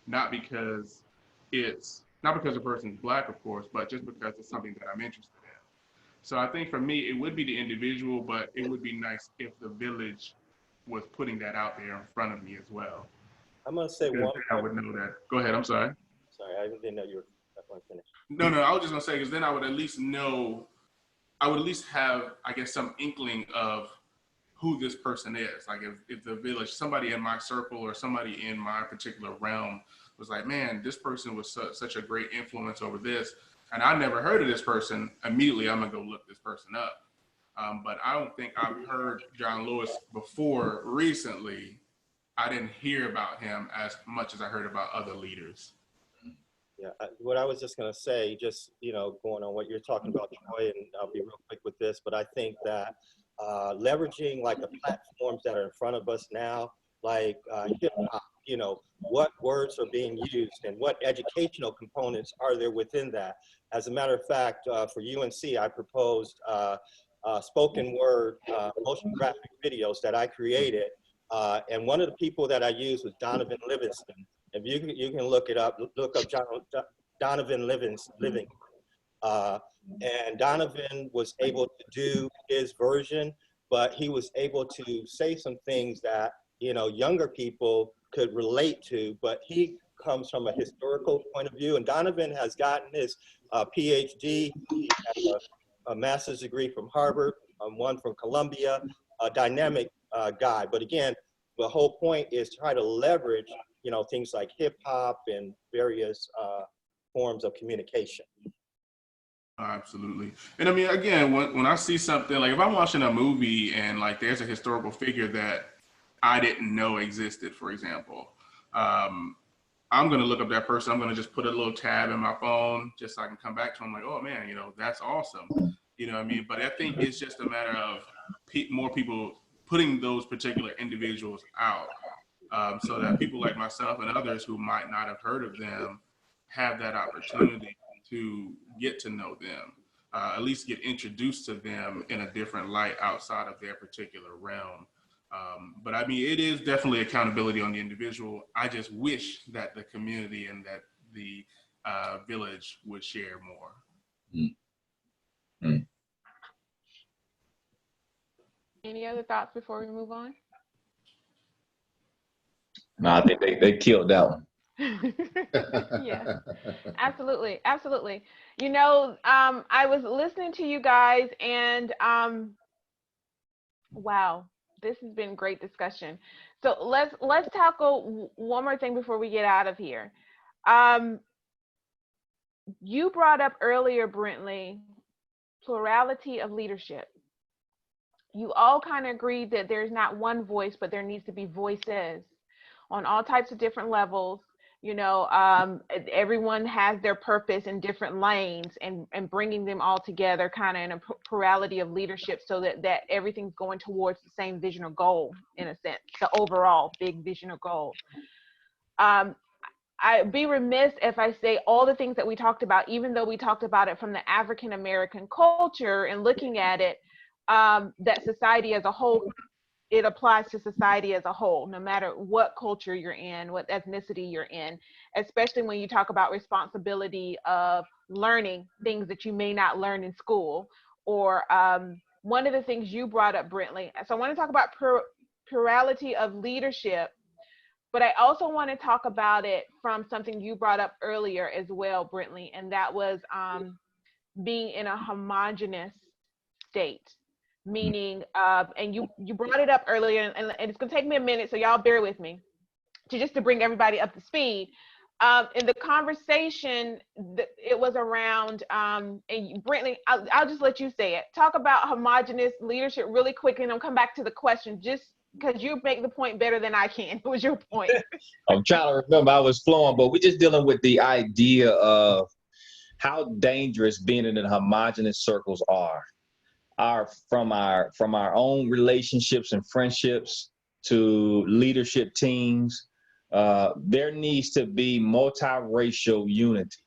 Not because the person's black, of course, but just because it's something that I'm interested in. So I think for me, it would be the individual, but it would be nice if the village was putting that out there in front of me as well. I'm going to say Because one. I would know that. Go ahead, I'm sorry. Sorry, I didn't know you were going to finish. No, I was just going to say, because then I would at least know, I would at least have, I guess, some inkling of who this person is. Like if the village, somebody in my circle or somebody in my particular realm was like, man, this person was such a great influence over this, and I never heard of this person, immediately I'm gonna go look this person up. But I don't think I've heard John Lewis before recently. I didn't hear about him as much as I heard about other leaders. Yeah, what I was just going to say, just, going on what you're talking about, Troy, and I'll be real quick with this, but I think that leveraging like the platforms that are in front of us now, like hip hop, what words are being used and what educational components are there within that. As a matter of fact, for UNC, I proposed spoken word motion graphic videos that I created. And one of the people that I used was Donovan Livingston. If you can look it up, look up Donovan Livingston. And Donovan was able to do his version, but he was able to say some things that, younger people could relate to, but he comes from a historical point of view. And Donovan has gotten his PhD, he has a master's degree from Harvard, one from Columbia, a dynamic guy. But again, the whole point is to try to leverage, things like hip hop and various forms of communication. Absolutely. And I mean, again, when I see something, like if I'm watching a movie and like there's a historical figure that I didn't know existed, for example, I'm going to look up that person. I'm going to just put a little tab in my phone just so I can come back to him like, oh man, that's awesome. You know what I mean? But I think it's just a matter of more people putting those particular individuals out, so that people like myself and others who might not have heard of them have that opportunity to get to know them, at least get introduced to them in a different light outside of their particular realm. But I mean, it is definitely accountability on the individual. I just wish that the community and that the village would share more. Mm. Any other thoughts before we move on? No, I think they killed that one. Yeah, absolutely. I was listening to you guys, and wow, this has been great discussion. So let's tackle one more thing before we get out of here. You brought up earlier, Brentley, plurality of leadership. You all kind of agreed that there's not one voice, but there needs to be voices on all types of different levels. Everyone has their purpose in different lanes, and bringing them all together kind of in a plurality of leadership, so that everything's going towards the same vision or goal, in a sense, the overall big vision or goal. I'd be remiss if I say all the things that we talked about, even though we talked about it from the African American culture and looking at it, that society as a whole, it applies to society as a whole, no matter what culture you're in, what ethnicity you're in, especially when you talk about responsibility of learning things that you may not learn in school. Or one of the things you brought up, Brentley. So I want to talk about plurality of leadership, but I also want to talk about it from something you brought up earlier as well, Brentley, and that was being in a homogenous state. meaning, and you brought it up earlier, and it's going to take me a minute, so y'all bear with me, to bring everybody up to speed. In the conversation, it was around, and Brentley, I'll just let you say it. Talk about homogenous leadership really quick, and I'll come back to the question, just because you make the point better than I can. What was your point? I'm trying to remember, I was flowing, but we're just dealing with the idea of how dangerous being in the homogenous circles are. From our own relationships and friendships to leadership teams, there needs to be multiracial unity,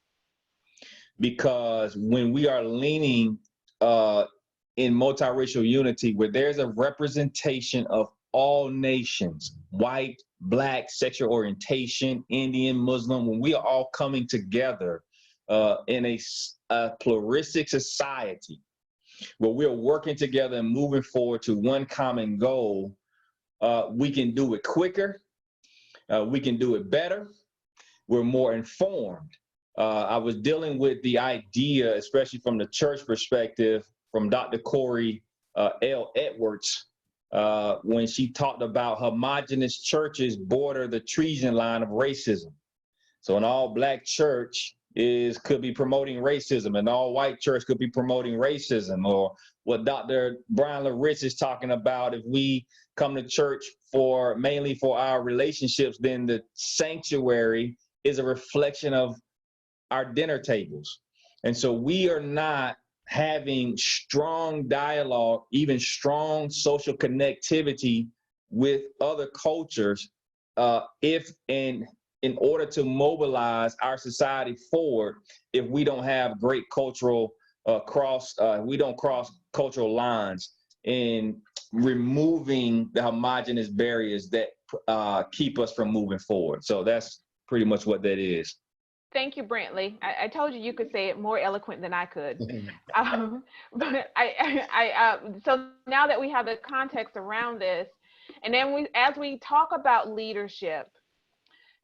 because when we are leaning in multiracial unity, where there's a representation of all nations, white, black, sexual orientation, Indian, Muslim, when we are all coming together in a pluralistic society where we're working together and moving forward to one common goal, we can do it quicker, we can do it better, we're more informed. I was dealing with the idea, especially from the church perspective, from Dr. Corey L. Edwards, when she talked about homogenous churches border the treason line of racism. So an all-black church could be promoting racism, and all white church could be promoting racism, or what Dr. Brian LaRich is talking about. If we come to church mainly for our relationships, then the sanctuary is a reflection of our dinner tables. And so we are not having strong dialogue, even strong social connectivity with other cultures, in order to mobilize our society forward, if we don't have great cultural we don't cross cultural lines in removing the homogenous barriers that keep us from moving forward. So that's pretty much what that is. Thank you, Brantley. I told you could say it more eloquent than I could. But so now that we have the context around this, and then as we talk about leadership,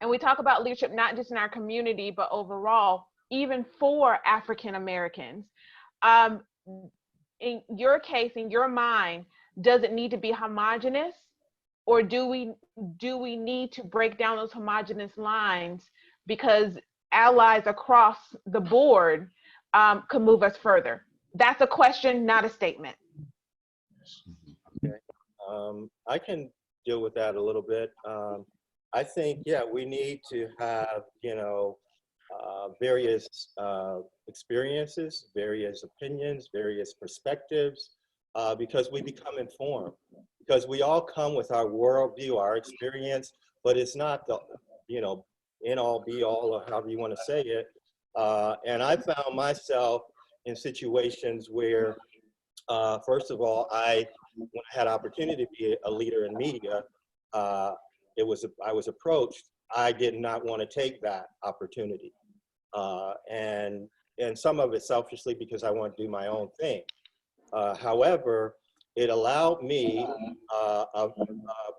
and we talk about leadership not just in our community, but overall, even for African Americans, in your case, in your mind, does it need to be homogenous, or do we need to break down those homogenous lines, because allies across the board could move us further? That's a question, not a statement. Okay. I can deal with that a little bit. I think, yeah, we need to have, various experiences, various opinions, various perspectives, because we become informed. Because we all come with our worldview, our experience, but it's not the, end all be all, or however you want to say it. And I found myself in situations where, first of all, when I had opportunity to be a leader in media, I was approached. I did not want to take that opportunity, and some of it selfishly because I want to do my own thing. However, it allowed me a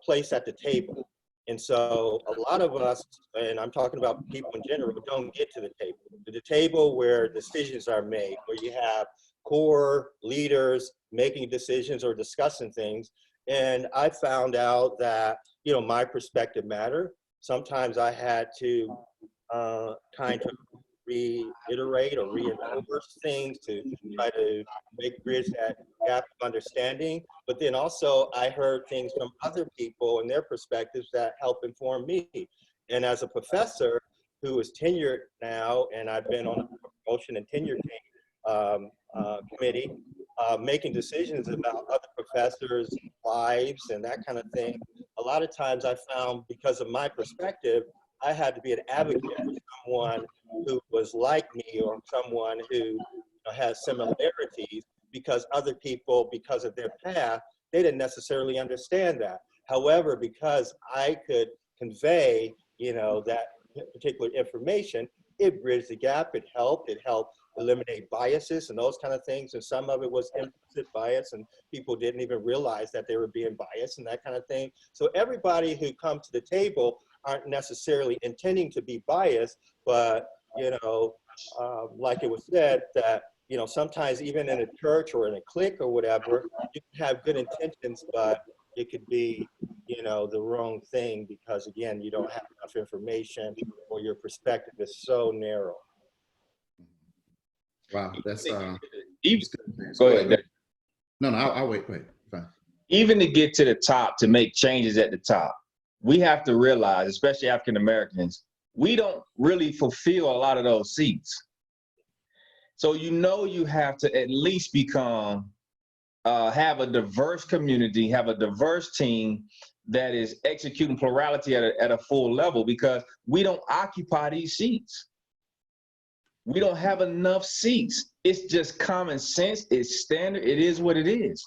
place at the table. And so a lot of us, and I'm talking about people in general, don't get to the table where decisions are made, where you have core leaders making decisions or discussing things. And I found out that, my perspective mattered. Sometimes I had to kind of reiterate or reinforce things to try to bridge that gap of understanding. But then also I heard things from other people and their perspectives that help inform me. And as a professor who is tenured now, and I've been on a promotion and tenure committee, making decisions about other professors' lives and that kind of thing, a lot of times I found, because of my perspective, I had to be an advocate for someone who was like me, or someone who has similarities, because other people, because of their path, they didn't necessarily understand that. However, because I could convey, that particular information, it bridged the gap. It helped eliminate biases and those kind of things. And some of it was implicit bias, and people didn't even realize that they were being biased and that kind of thing. So everybody who comes to the table aren't necessarily intending to be biased, but, like it was said, that sometimes even in a church or in a clique or whatever, you can have good intentions, but it could be, the wrong thing because, again, you don't have enough information or your perspective is so narrow. Wow, that's Even, good. go ahead. No, I'll wait. Fine. Even to get to the top, to make changes at the top, we have to realize, especially African Americans, we don't really fulfill a lot of those seats. So you have to at least become, have a diverse community, have a diverse team that is executing plurality at a full level, because we don't occupy these seats. We don't have enough seats. It's just common sense. It's standard. It is what it is.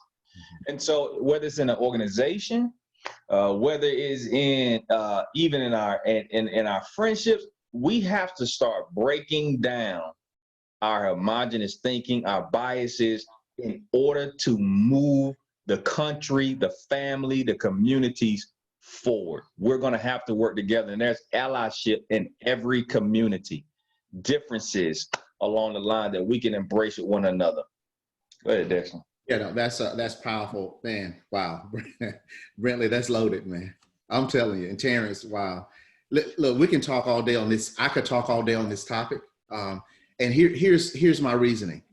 And so whether it's in an organization, whether it's in even in our friendships, we have to start breaking down our homogenous thinking, our biases, in order to move the country, the family, the communities forward. We're going to have to work together, and there's allyship in every community. Differences along the line that we can embrace with one another. Go ahead, Dexter. Yeah, no, that's powerful, man. Wow, Brentley, that's loaded, man. I'm telling you. And Terrence, wow. Look, we can talk all day on this. I could talk all day on this topic. And here's my reasoning.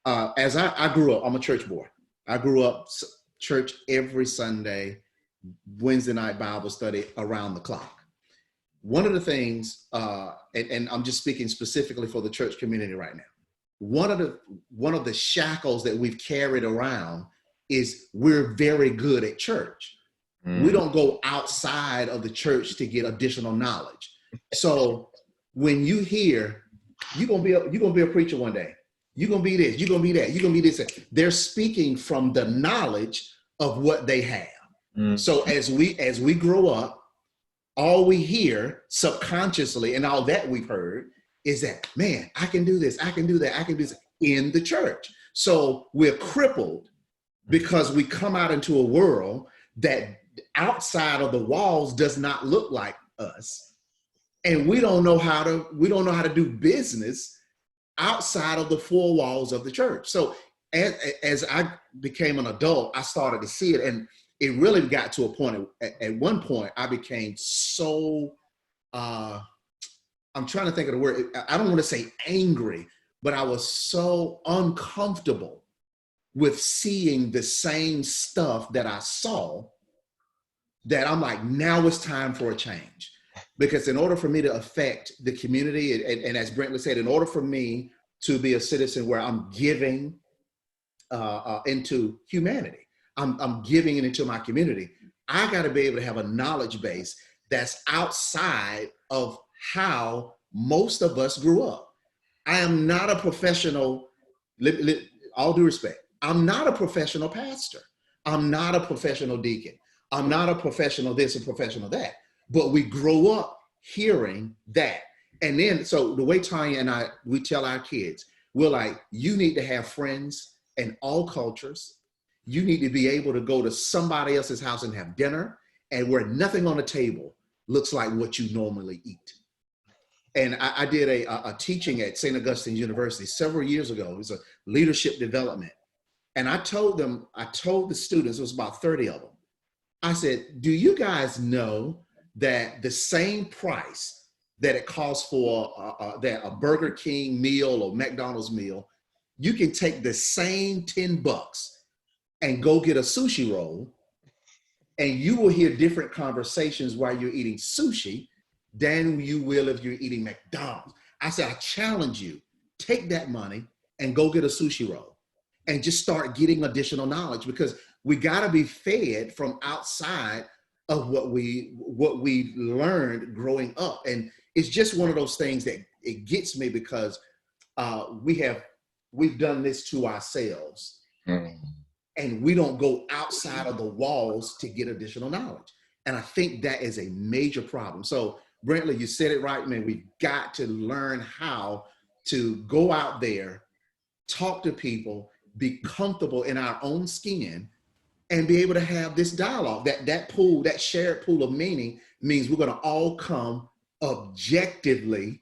As I grew up, I'm a church boy. I grew up church every Sunday, Wednesday night Bible study around the clock. One of the things, and I'm just speaking specifically for the church community right now. One of the shackles that we've carried around is we're very good at church. We don't go outside of the church to get additional knowledge. So when you hear, you're gonna be a preacher one day. You're gonna be this, you're gonna be that, you're gonna be this. They're speaking from the knowledge of what they have. So as we grow up, all we hear subconsciously and all that we've heard is that, man, I can do this, I can do that, I can do this in the church. So we're crippled because we come out into a world that outside of the walls does not look like us. And we don't know how to do business outside of the four walls of the church. So as I became an adult, I started to see it, and it really got to a point, at one point, I became so, I'm trying to think of the word, I don't want to say angry, but I was so uncomfortable with seeing the same stuff that I saw that I'm like, now it's time for a change. Because in order for me to affect the community, and as Brentley said, in order for me to be a citizen where I'm giving into humanity, I'm giving it into my community, I got to be able to have a knowledge base that's outside of how most of us grew up. I am not a professional, all due respect, I'm not a professional pastor. I'm not a professional deacon. I'm not a professional this and professional that. But we grow up hearing that. And then, so the way Tanya and we tell our kids, we're like, you need to have friends in all cultures. You need to be able to go to somebody else's house and have dinner, and where nothing on the table looks like what you normally eat. And I did a teaching at St. Augustine University several years ago. It was a leadership development. And I told the students, it was about 30 of them, I said, do you guys know that the same price that it costs for that a Burger King meal or McDonald's meal, you can take the same $10 and go get a sushi roll, and you will hear different conversations while you're eating sushi than you will if you're eating McDonald's. I said, I challenge you, take that money and go get a sushi roll and just start getting additional knowledge, because we got to be fed from outside of what we learned growing up. And it's just one of those things that it gets me, because we've done this to ourselves. And we don't go outside of the walls to get additional knowledge. And I think that is a major problem. So Brentley, you said it right, man. We've got to learn how to go out there, talk to people, be comfortable in our own skin, and be able to have this dialogue. That shared pool of meaning means we're going to all come objectively,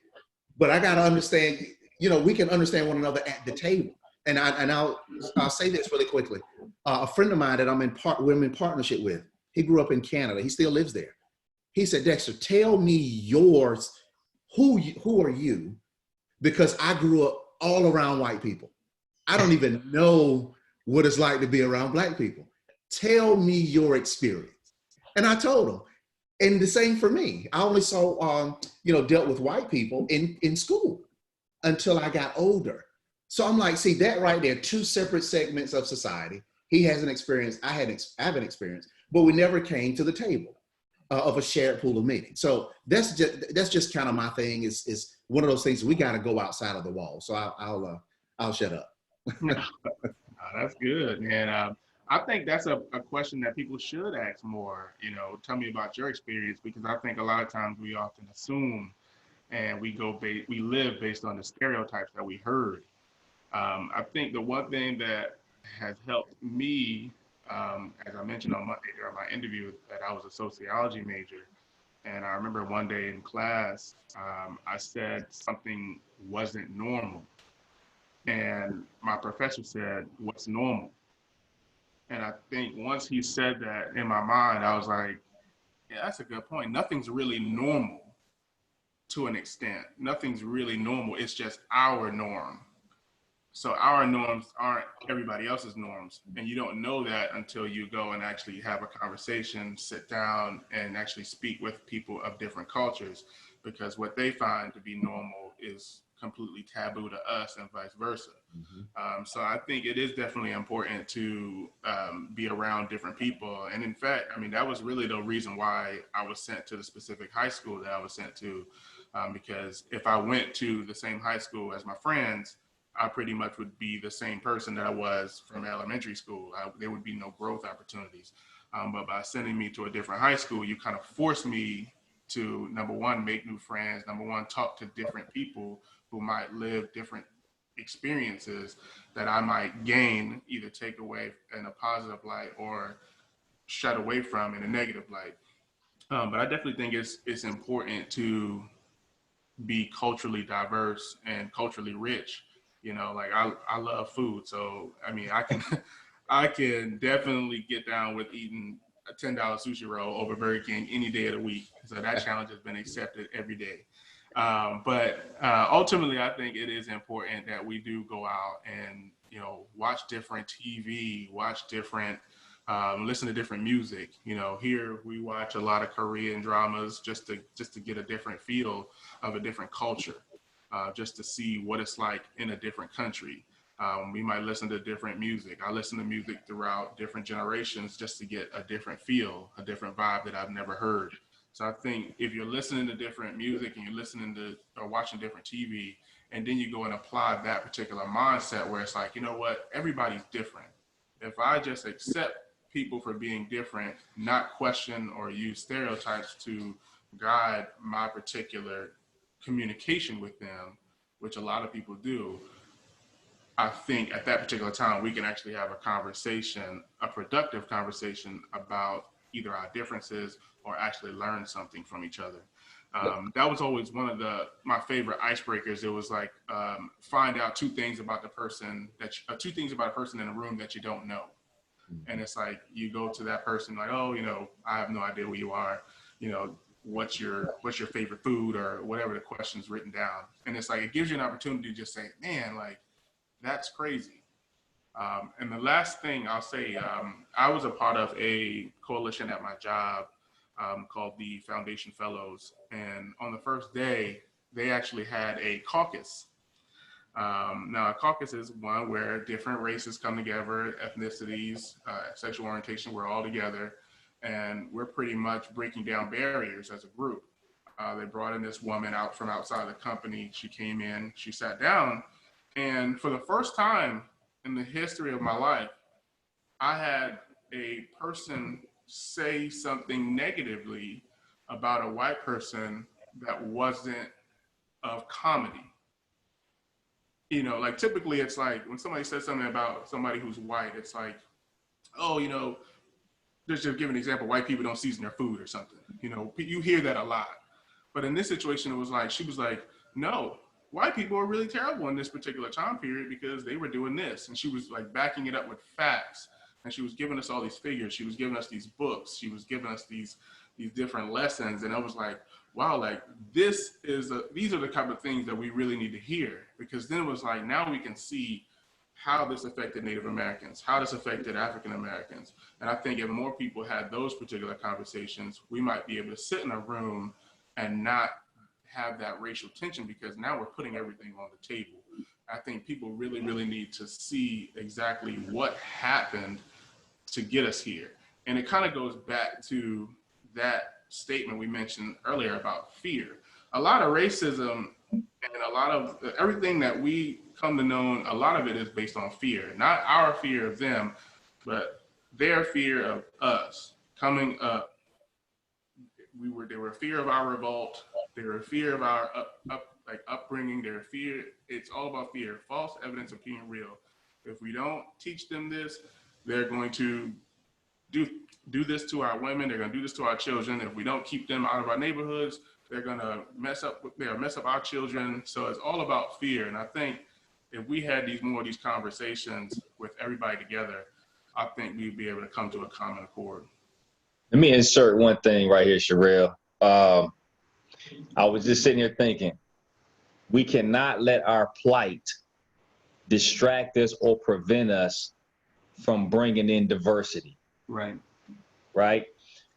but I got to understand, we can understand one another at the table. I'll say this really quickly. A friend of mine that we're in partnership with, he grew up in Canada. He still lives there. He said, Dexter, tell me yours. Who are you? Because I grew up all around white people. I don't even know what it's like to be around black people. Tell me your experience. And I told him. And the same for me. I only saw, dealt with white people in school until I got older. So I'm like, see that right there, two separate segments of society. He has an experience, I have an experience, but we never came to the table of a shared pool of meeting. So that's just kind of my thing. Is one of those things we got to go outside of the wall. So I'll shut up. That's good, and I think that's a question that people should ask more. Tell me about your experience, because I think a lot of times we often assume and we live based on the stereotypes that we heard. I think the one thing that has helped me, as I mentioned on Monday during my interview, that I was a sociology major. And I remember one day in class, I said something wasn't normal. And my professor said, "What's normal?" And I think once he said that, in my mind, I was like, yeah, that's a good point. Nothing's really normal to an extent. Nothing's really normal. It's just our norm. So our norms aren't everybody else's norms. And you don't know that until you go and actually have a conversation, sit down, and actually speak with people of different cultures, because what they find to be normal is completely taboo to us, and vice versa. Mm-hmm. So I think it is definitely important to be around different people. And in fact, that was really the reason why I was sent to the specific high school that I was sent to, because if I went to the same high school as my friends, I pretty much would be the same person that I was from elementary school. There would be no growth opportunities. But by sending me to a different high school, you kind of force me to, number one, make new friends, number one, talk to different people who might live different experiences that I might gain, either take away in a positive light or shut away from in a negative light. But I definitely think it's important to be culturally diverse and culturally rich. I love food, so I can definitely get down with eating a $10 sushi roll over Burger King any day of the week. So that challenge has been accepted every day. But ultimately, I think it is important that we do go out and watch different TV, watch different, listen to different music. Here we watch a lot of Korean dramas just to get a different feel of a different culture. Just to see what it's like in a different country. We might listen to different music. I listen to music throughout different generations just to get a different feel, a different vibe that I've never heard. So I think if you're listening to different music and you're listening to or watching different TV, and then you go and apply that particular mindset where it's like, you know what, everybody's different. If I just accept people for being different, not question or use stereotypes to guide my particular communication with them, which a lot of people do, I think at that particular time we can actually have a conversation, a productive conversation about either our differences or actually learn something from each other. That was always one of my favorite icebreakers. It was like find out two things about a person in a room that you don't know. And it's like you go to that person like, oh, I have no idea who you are. What's your favorite food, or whatever the question's written down. And it's like, it gives you an opportunity to just say, man, like, that's crazy. And the last thing I'll say, I was a part of a coalition at my job called the Foundation Fellows. And on the first day, they actually had a caucus. Now, a caucus is one where different races come together, ethnicities, sexual orientation, we're all together. And we're pretty much breaking down barriers as a group. They brought in this woman out from outside the company. She came in, she sat down, and for the first time in the history of my life, I had a person say something negatively about a white person that wasn't of comedy. Like typically it's like when somebody says something about somebody who's white, it's like, oh, just to give an example, white people don't season their food or something. You hear that a lot. But in this situation, it was like, she was like, no, white people are really terrible in this particular time period because they were doing this. And she was like backing it up with facts. And she was giving us all these figures. She was giving us these books. She was giving us these different lessons. And I was like, wow, like these are the type of things that we really need to hear, because then it was like, now we can see how this affected Native Americans, how this affected African Americans. And I think if more people had those particular conversations, we might be able to sit in a room and not have that racial tension, because now we're putting everything on the table. I think people really, really need to see exactly what happened to get us here. And it kind of goes back to that statement we mentioned earlier about fear. A lot of racism and a lot of everything that we come to know, a lot of it is based on fear, not our fear of them, but their fear of us coming up. They were fear of our revolt. They were fear of our upbringing. Their fear. It's all about fear. False evidence appearing real. If we don't teach them this, they're going to do this to our women. They're going to do this to our children. If we don't keep them out of our neighborhoods, they're going to mess up our children. So it's all about fear. And I think if we had more of these conversations with everybody together, I think we'd be able to come to a common accord. Let me insert one thing right here, Sherelle. I was just sitting here thinking, we cannot let our plight distract us or prevent us from bringing in diversity. Right. Right?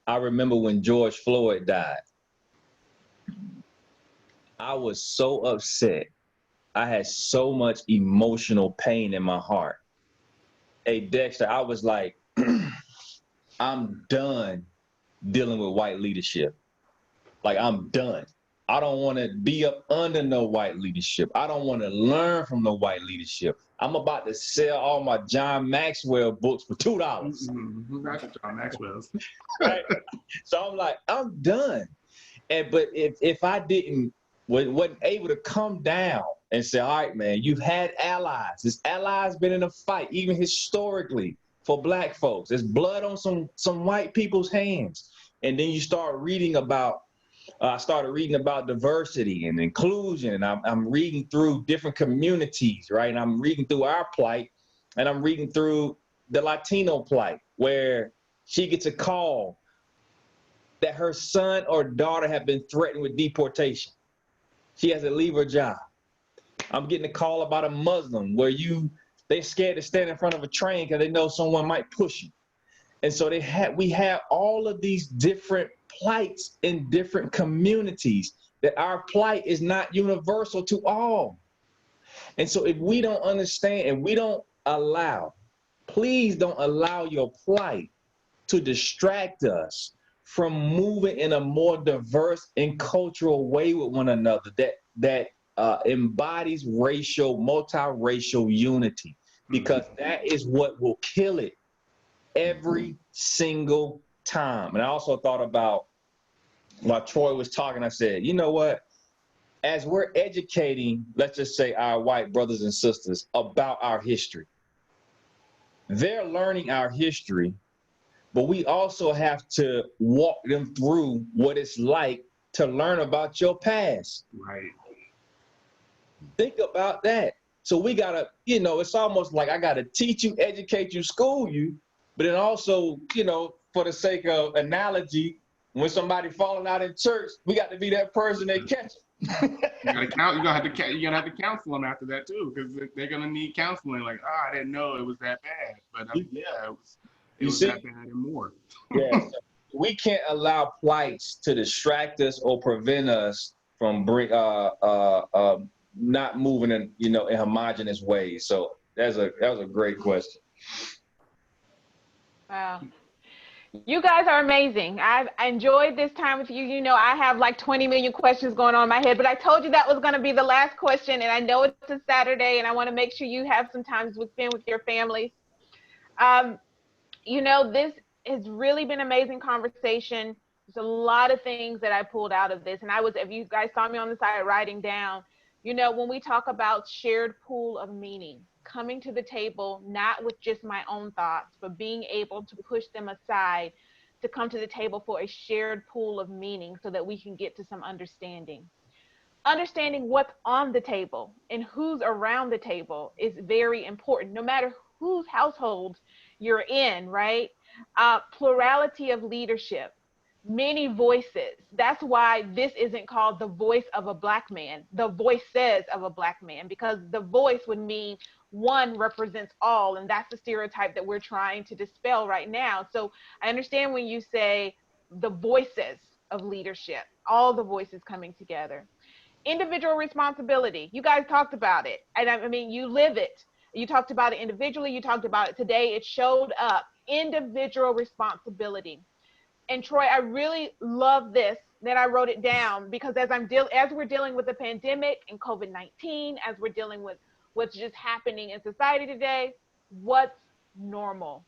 I remember when George Floyd died. I was so upset. I had so much emotional pain in my heart. Hey, Dexter, I was like, I'm done dealing with white leadership. Like, I'm done. I don't want to be up under no white leadership. I don't want to learn from no white leadership. I'm about to sell all my John Maxwell books for $2. Not John Maxwell's. Right? So I'm like, I'm done. But if I wasn't able to come down and say, all right, man, you've had allies. This allies been in a fight, even historically, for Black folks. There's blood on some white people's hands. And then you start reading about, I started reading about diversity and inclusion. And I'm reading through different communities, right? And I'm reading through our plight, and I'm reading through the Latino plight, where she gets a call that her son or daughter have been threatened with deportation. She has to leave her job. I'm getting a call about a Muslim where they're scared to stand in front of a train because they know someone might push you. And so we have all of these different plights in different communities, that our plight is not universal to all. And so if we don't understand and we don't please don't allow your plight to distract us from moving in a more diverse and cultural way with one another that embodies multiracial unity, because that is what will kill it every single time. And I also thought about, while Troy was talking, I said, you know what? As we're educating, let's just say, our white brothers and sisters about our history, they're learning our history, but we also have to walk them through what it's like to learn about your past. Right. Think about that. So we gotta, it's almost like I gotta teach you, educate you, school you, but then also, for the sake of analogy, when somebody falling out in church, we got to be that person that catch them. You're gonna have to counsel them after that too, because they're gonna need counseling. Like, I didn't know it was that bad, but it was that bad and more. Yeah, so we can't allow plights to distract us or prevent us from not moving in homogenous ways. So that was a great question. Wow. You guys are amazing. I've enjoyed this time with you. I have like 20 million questions going on in my head, but I told you that was going to be the last question. And I know it's a Saturday, and I want to make sure you have some time to spend with your families. This has really been an amazing conversation. There's a lot of things that I pulled out of this. And if you guys saw me on the side writing down, when we talk about shared pool of meaning, coming to the table, not with just my own thoughts, but being able to push them aside to come to the table for a shared pool of meaning so that we can get to some understanding. understanding what's on the table and who's around the table is very important, no matter whose household you're in, right? Plurality of leadership, many voices. That's why this isn't called the voice of a Black man, the voices of a Black man, because the voice would mean one represents all. And that's the stereotype that we're trying to dispel right now. So I understand when you say the voices of leadership, all the voices coming together. Individual responsibility. You guys talked about it. And I mean, you live it. You talked about it individually. You talked about it today. It showed up. Individual responsibility. And Troy, I really love this, that I wrote it down, because as we're dealing with the pandemic and COVID-19, as we're dealing with what's just happening in society today, what's normal?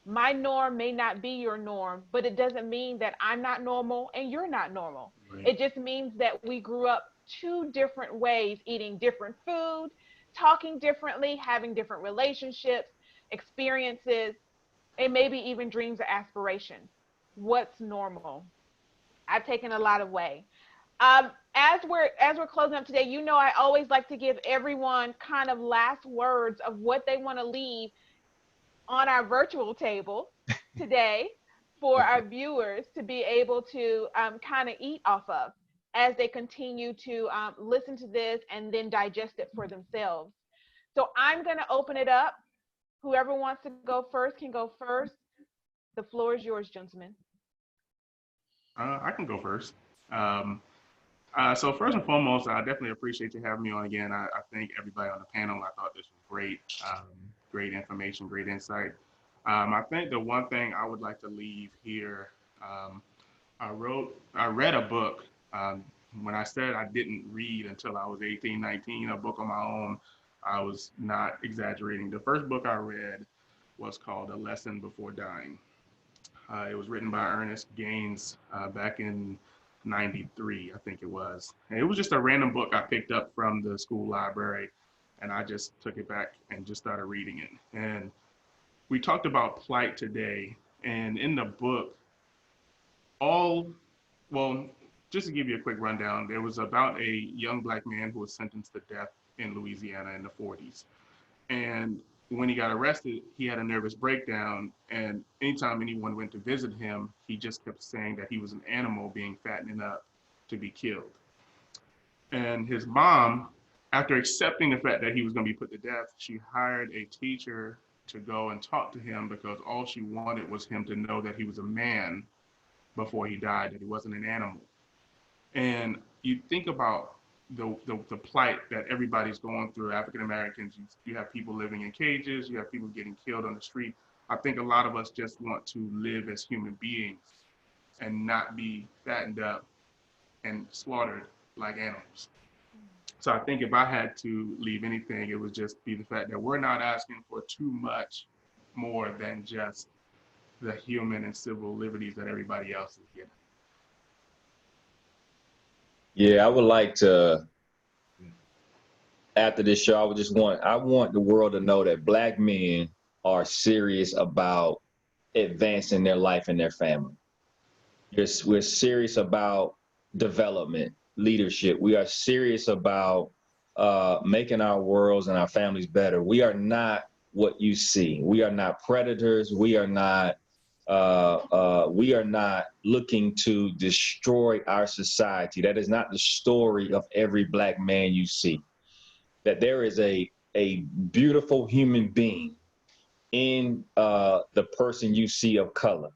My norm may not be your norm, but it doesn't mean that I'm not normal and you're not normal. Right. It just means that we grew up two different ways, eating different food, talking differently, having different relationships, experiences, and maybe even dreams or aspirations. What's normal? I've taken a lot away. As we're closing up today, you know, I always like to give everyone kind of last words of what they want to leave on our virtual table today for our viewers to be able to kind of eat off of as they continue to listen to this and then digest it for themselves. So I'm going to open it up. Whoever wants to go first can go first. The floor is yours, gentlemen. I can go first. So first and foremost, I definitely appreciate you having me on again. I thank everybody on the panel. I thought this was great, great information, great insight. I think the one thing I would like to leave here, I read a book. When I said I didn't read until I was 18, 19, a book on my own, I was not exaggerating. The first book I read was called A Lesson Before Dying. It was written by Ernest Gaines back in 93, I think it was. And it was just a random book I picked up from the school library, and I just took it back and just started reading it. And we talked about plight today, and in the book, just to give you a quick rundown, there was about a young Black man who was sentenced to death in Louisiana in the 40s. And when he got arrested, he had a nervous breakdown, and anytime anyone went to visit him, he just kept saying that he was an animal being fattened up to be killed. And his mom, after accepting the fact that he was going to be put to death, she hired a teacher to go and talk to him, because all she wanted was him to know that he was a man before he died, that he wasn't an animal. And you think about the plight that everybody's going through. African Americans, you have people living in cages, you have people getting killed on the street. I think a lot of us just want to live as human beings and not be fattened up and slaughtered like animals. So I think if I had to leave anything, it would just be the fact that we're not asking for too much more than just the human and civil liberties that everybody else is getting. Yeah, I would like to, after this show, I want the world to know that Black men are serious about advancing their life and their family. We're serious about development, leadership. We are serious about making our worlds and our families better. We are not what you see. We are not predators. We are not looking to destroy our society. That is not the story of every Black man you see. That there is a beautiful human being in the person you see of color.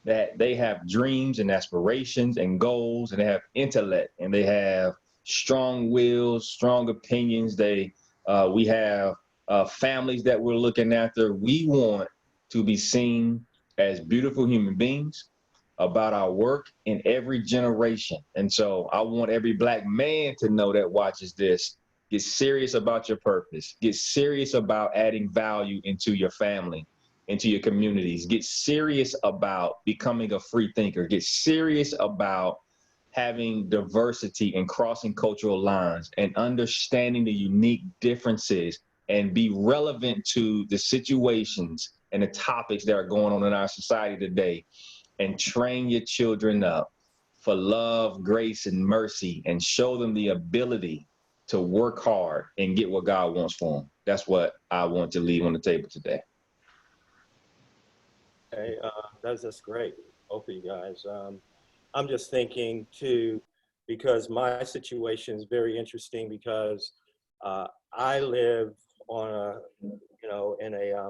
That they have dreams and aspirations and goals, and they have intellect, and they have strong wills, strong opinions. We have families that we're looking after. We want to be seen as beautiful human beings, about our work in every generation. And so I want every Black man to know that watches this. Get serious about your purpose. Get serious about adding value into your family, into your communities. Get serious about becoming a free thinker. Get serious about having diversity and crossing cultural lines and understanding the unique differences, and be relevant to the situations and the topics that are going on in our society today, and train your children up for love, grace, and mercy, and show them the ability to work hard and get what God wants for them. That's what I want to leave on the table today. Okay, that's great, both of you guys. I'm just thinking too, because my situation is very interesting because I live on a, in a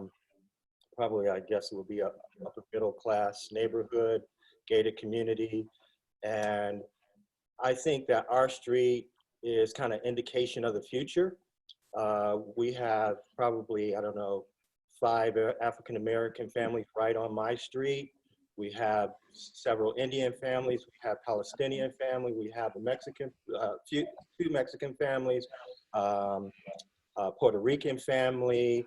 probably I guess it would be a upper middle class neighborhood, gated community, and I think that our street is kind of indication of the future. We have probably, I don't know, 5 African American families right on my street. We have several Indian families. We have Palestinian family. We have a Mexican, two Mexican families, Puerto Rican family,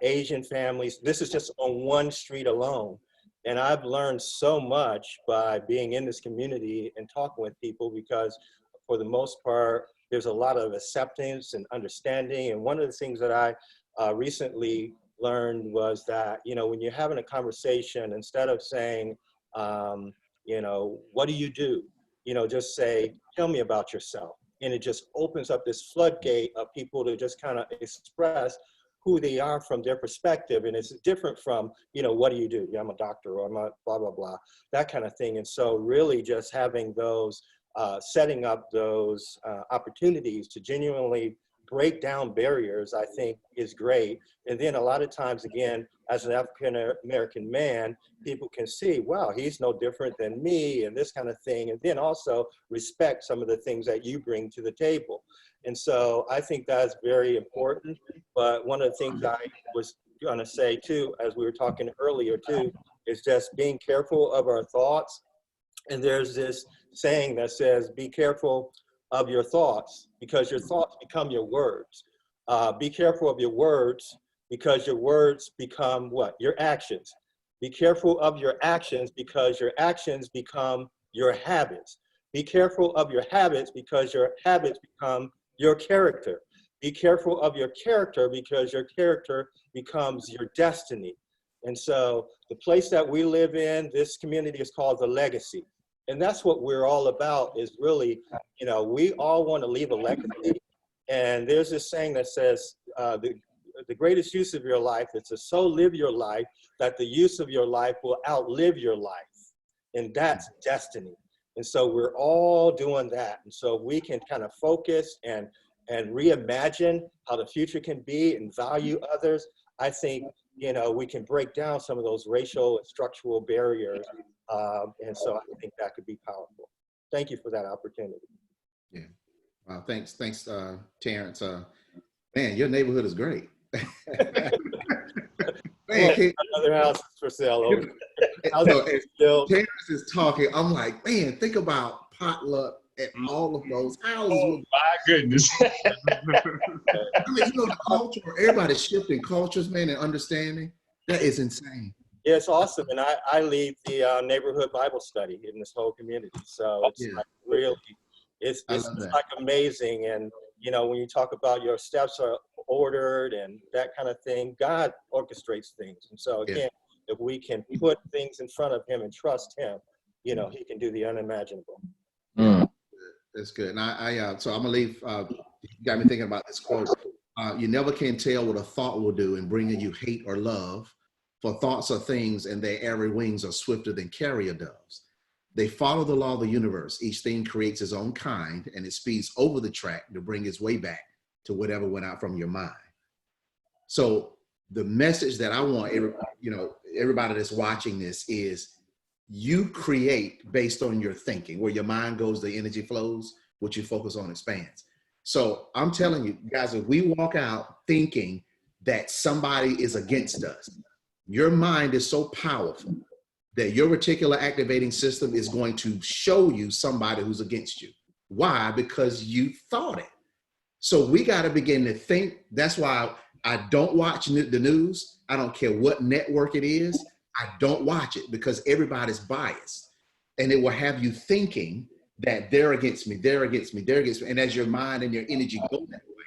Asian families. This is just on one street alone. And I've learned so much by being in this community and talking with people because for the most part, there's a lot of acceptance and understanding. And one of the things that I recently learned was that, when you're having a conversation, instead of saying, what do you do? Just say, tell me about yourself. And it just opens up this floodgate of people to just kind of express who they are from their perspective. And it's different from, what do you do? Yeah, I'm a doctor, or I'm a blah, blah, blah, that kind of thing. And so really just having those, setting up those opportunities to genuinely break down barriers, I think is great. And then a lot of times, again, as an African American man, people can see, wow, he's no different than me and this kind of thing. And then also respect some of the things that you bring to the table. And so I think that's very important. But one of the things I was gonna say too, as we were talking earlier too, is just being careful of our thoughts. And there's this saying that says, be careful of your thoughts because your thoughts become your words. Be careful of your words because your words become what? Your actions. Be careful of your actions because your actions become your habits. Be careful of your habits because your habits become your character. Be careful of your character because your character becomes your destiny. And so the place that we live in, this community is called The Legacy. And that's what we're all about is really, we all want to leave a legacy. And there's this saying that says, the greatest use of your life is to so live your life that the use of your life will outlive your life. And that's destiny. And so we're all doing that. And so we can kind of focus and reimagine how the future can be and value others. I think, we can break down some of those racial and structural barriers. And so I think that could be powerful. Thank you for that opportunity. Yeah. Wow. Thanks, Terrence. Man, your neighborhood is great. Man, another house for sale. Terrence is talking. I'm like, man, think about potluck at all of those houses. Oh my goodness. I mean, the culture, everybody's shifting cultures, man, and understanding. That is insane. Yeah, it's awesome. And I lead the neighborhood Bible study in this whole community. So it's like really, it's like amazing. And, when you talk about your steps are ordered and that kind of thing, God orchestrates things. And so again, if we can put things in front of him and trust him, he can do the unimaginable. That's good. And so I'm gonna leave, you got me thinking about this quote. You never can tell what a thought will do in bringing you hate or love, for thoughts are things and their airy wings are swifter than carrier doves. They follow the law of the universe. Each thing creates its own kind and it speeds over the track to bring its way back to whatever went out from your mind. So the message that I want everybody that's watching this is you create based on your thinking. Where your mind goes, the energy flows. What you focus on expands. So I'm telling you guys, if we walk out thinking that somebody is against us, your mind is so powerful that your reticular activating system is going to show you somebody who's against you. Why? Because you thought it. So we got to begin to think. That's why I don't watch the news. I don't care what network it is. I don't watch it because everybody's biased. And it will have you thinking that they're against me, they're against me, they're against me. And as your mind and your energy go that way,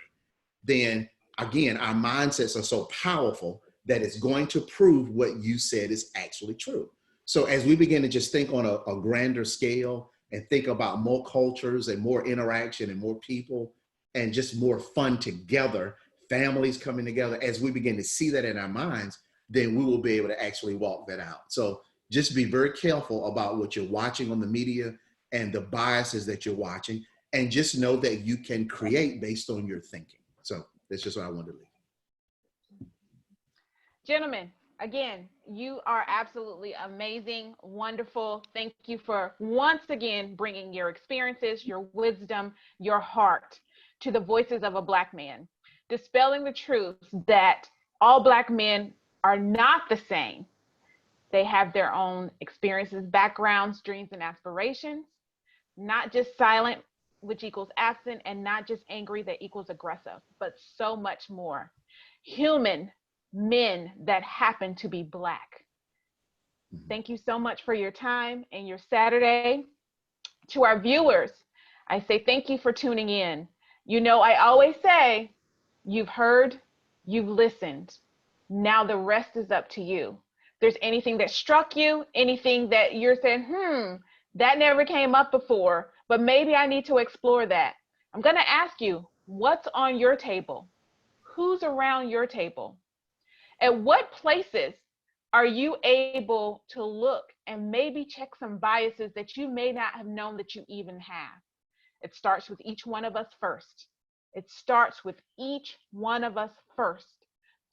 then again, our mindsets are so powerful that it's going to prove what you said is actually true. So as we begin to just think on a grander scale and think about more cultures and more interaction and more people and just more fun together, families coming together, as we begin to see that in our minds, then we will be able to actually walk that out. So just be very careful about what you're watching on the media and the biases that you're watching, and just know that you can create based on your thinking. So that's just what I wanted to leave. Gentlemen, again, you are absolutely amazing, wonderful. Thank you for once again bringing your experiences, your wisdom, your heart to the voices of a Black man, dispelling the truth that all Black men are not the same. They have their own experiences, backgrounds, dreams, and aspirations, not just silent, which equals absent, and not just angry that equals aggressive, but so much more. Human men that happen to be Black. Thank you so much for your time and your Saturday. To our viewers, I say thank you for tuning in. You know, I always say, you've heard, you've listened. Now the rest is up to you. If there's anything that struck you, anything that you're saying, that never came up before, but maybe I need to explore that. I'm going to ask you, what's on your table? Who's around your table? At what places are you able to look and maybe check some biases that you may not have known that you even have? It starts with each one of us first. It starts with each one of us first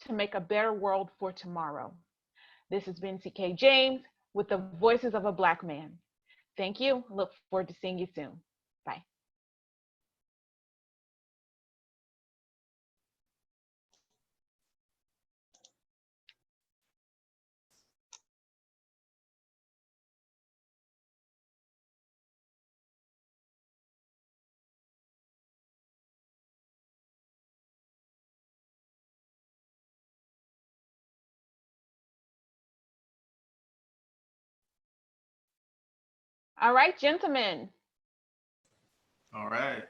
to make a better world for tomorrow. This has been CK James with the Voices of a Black Man. Thank you. Look forward to seeing you soon. Bye. All right, gentlemen. All right.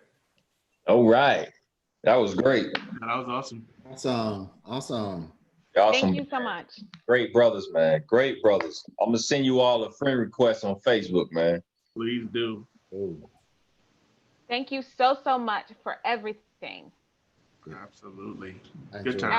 All right. That was great. That was awesome. Awesome. Y'all Thank some you so much. great brothers, man. Great brothers. I'm gonna send you all a friend request on Facebook, man. Please do. Thank you so much for everything. Absolutely. I Good enjoyed it. time.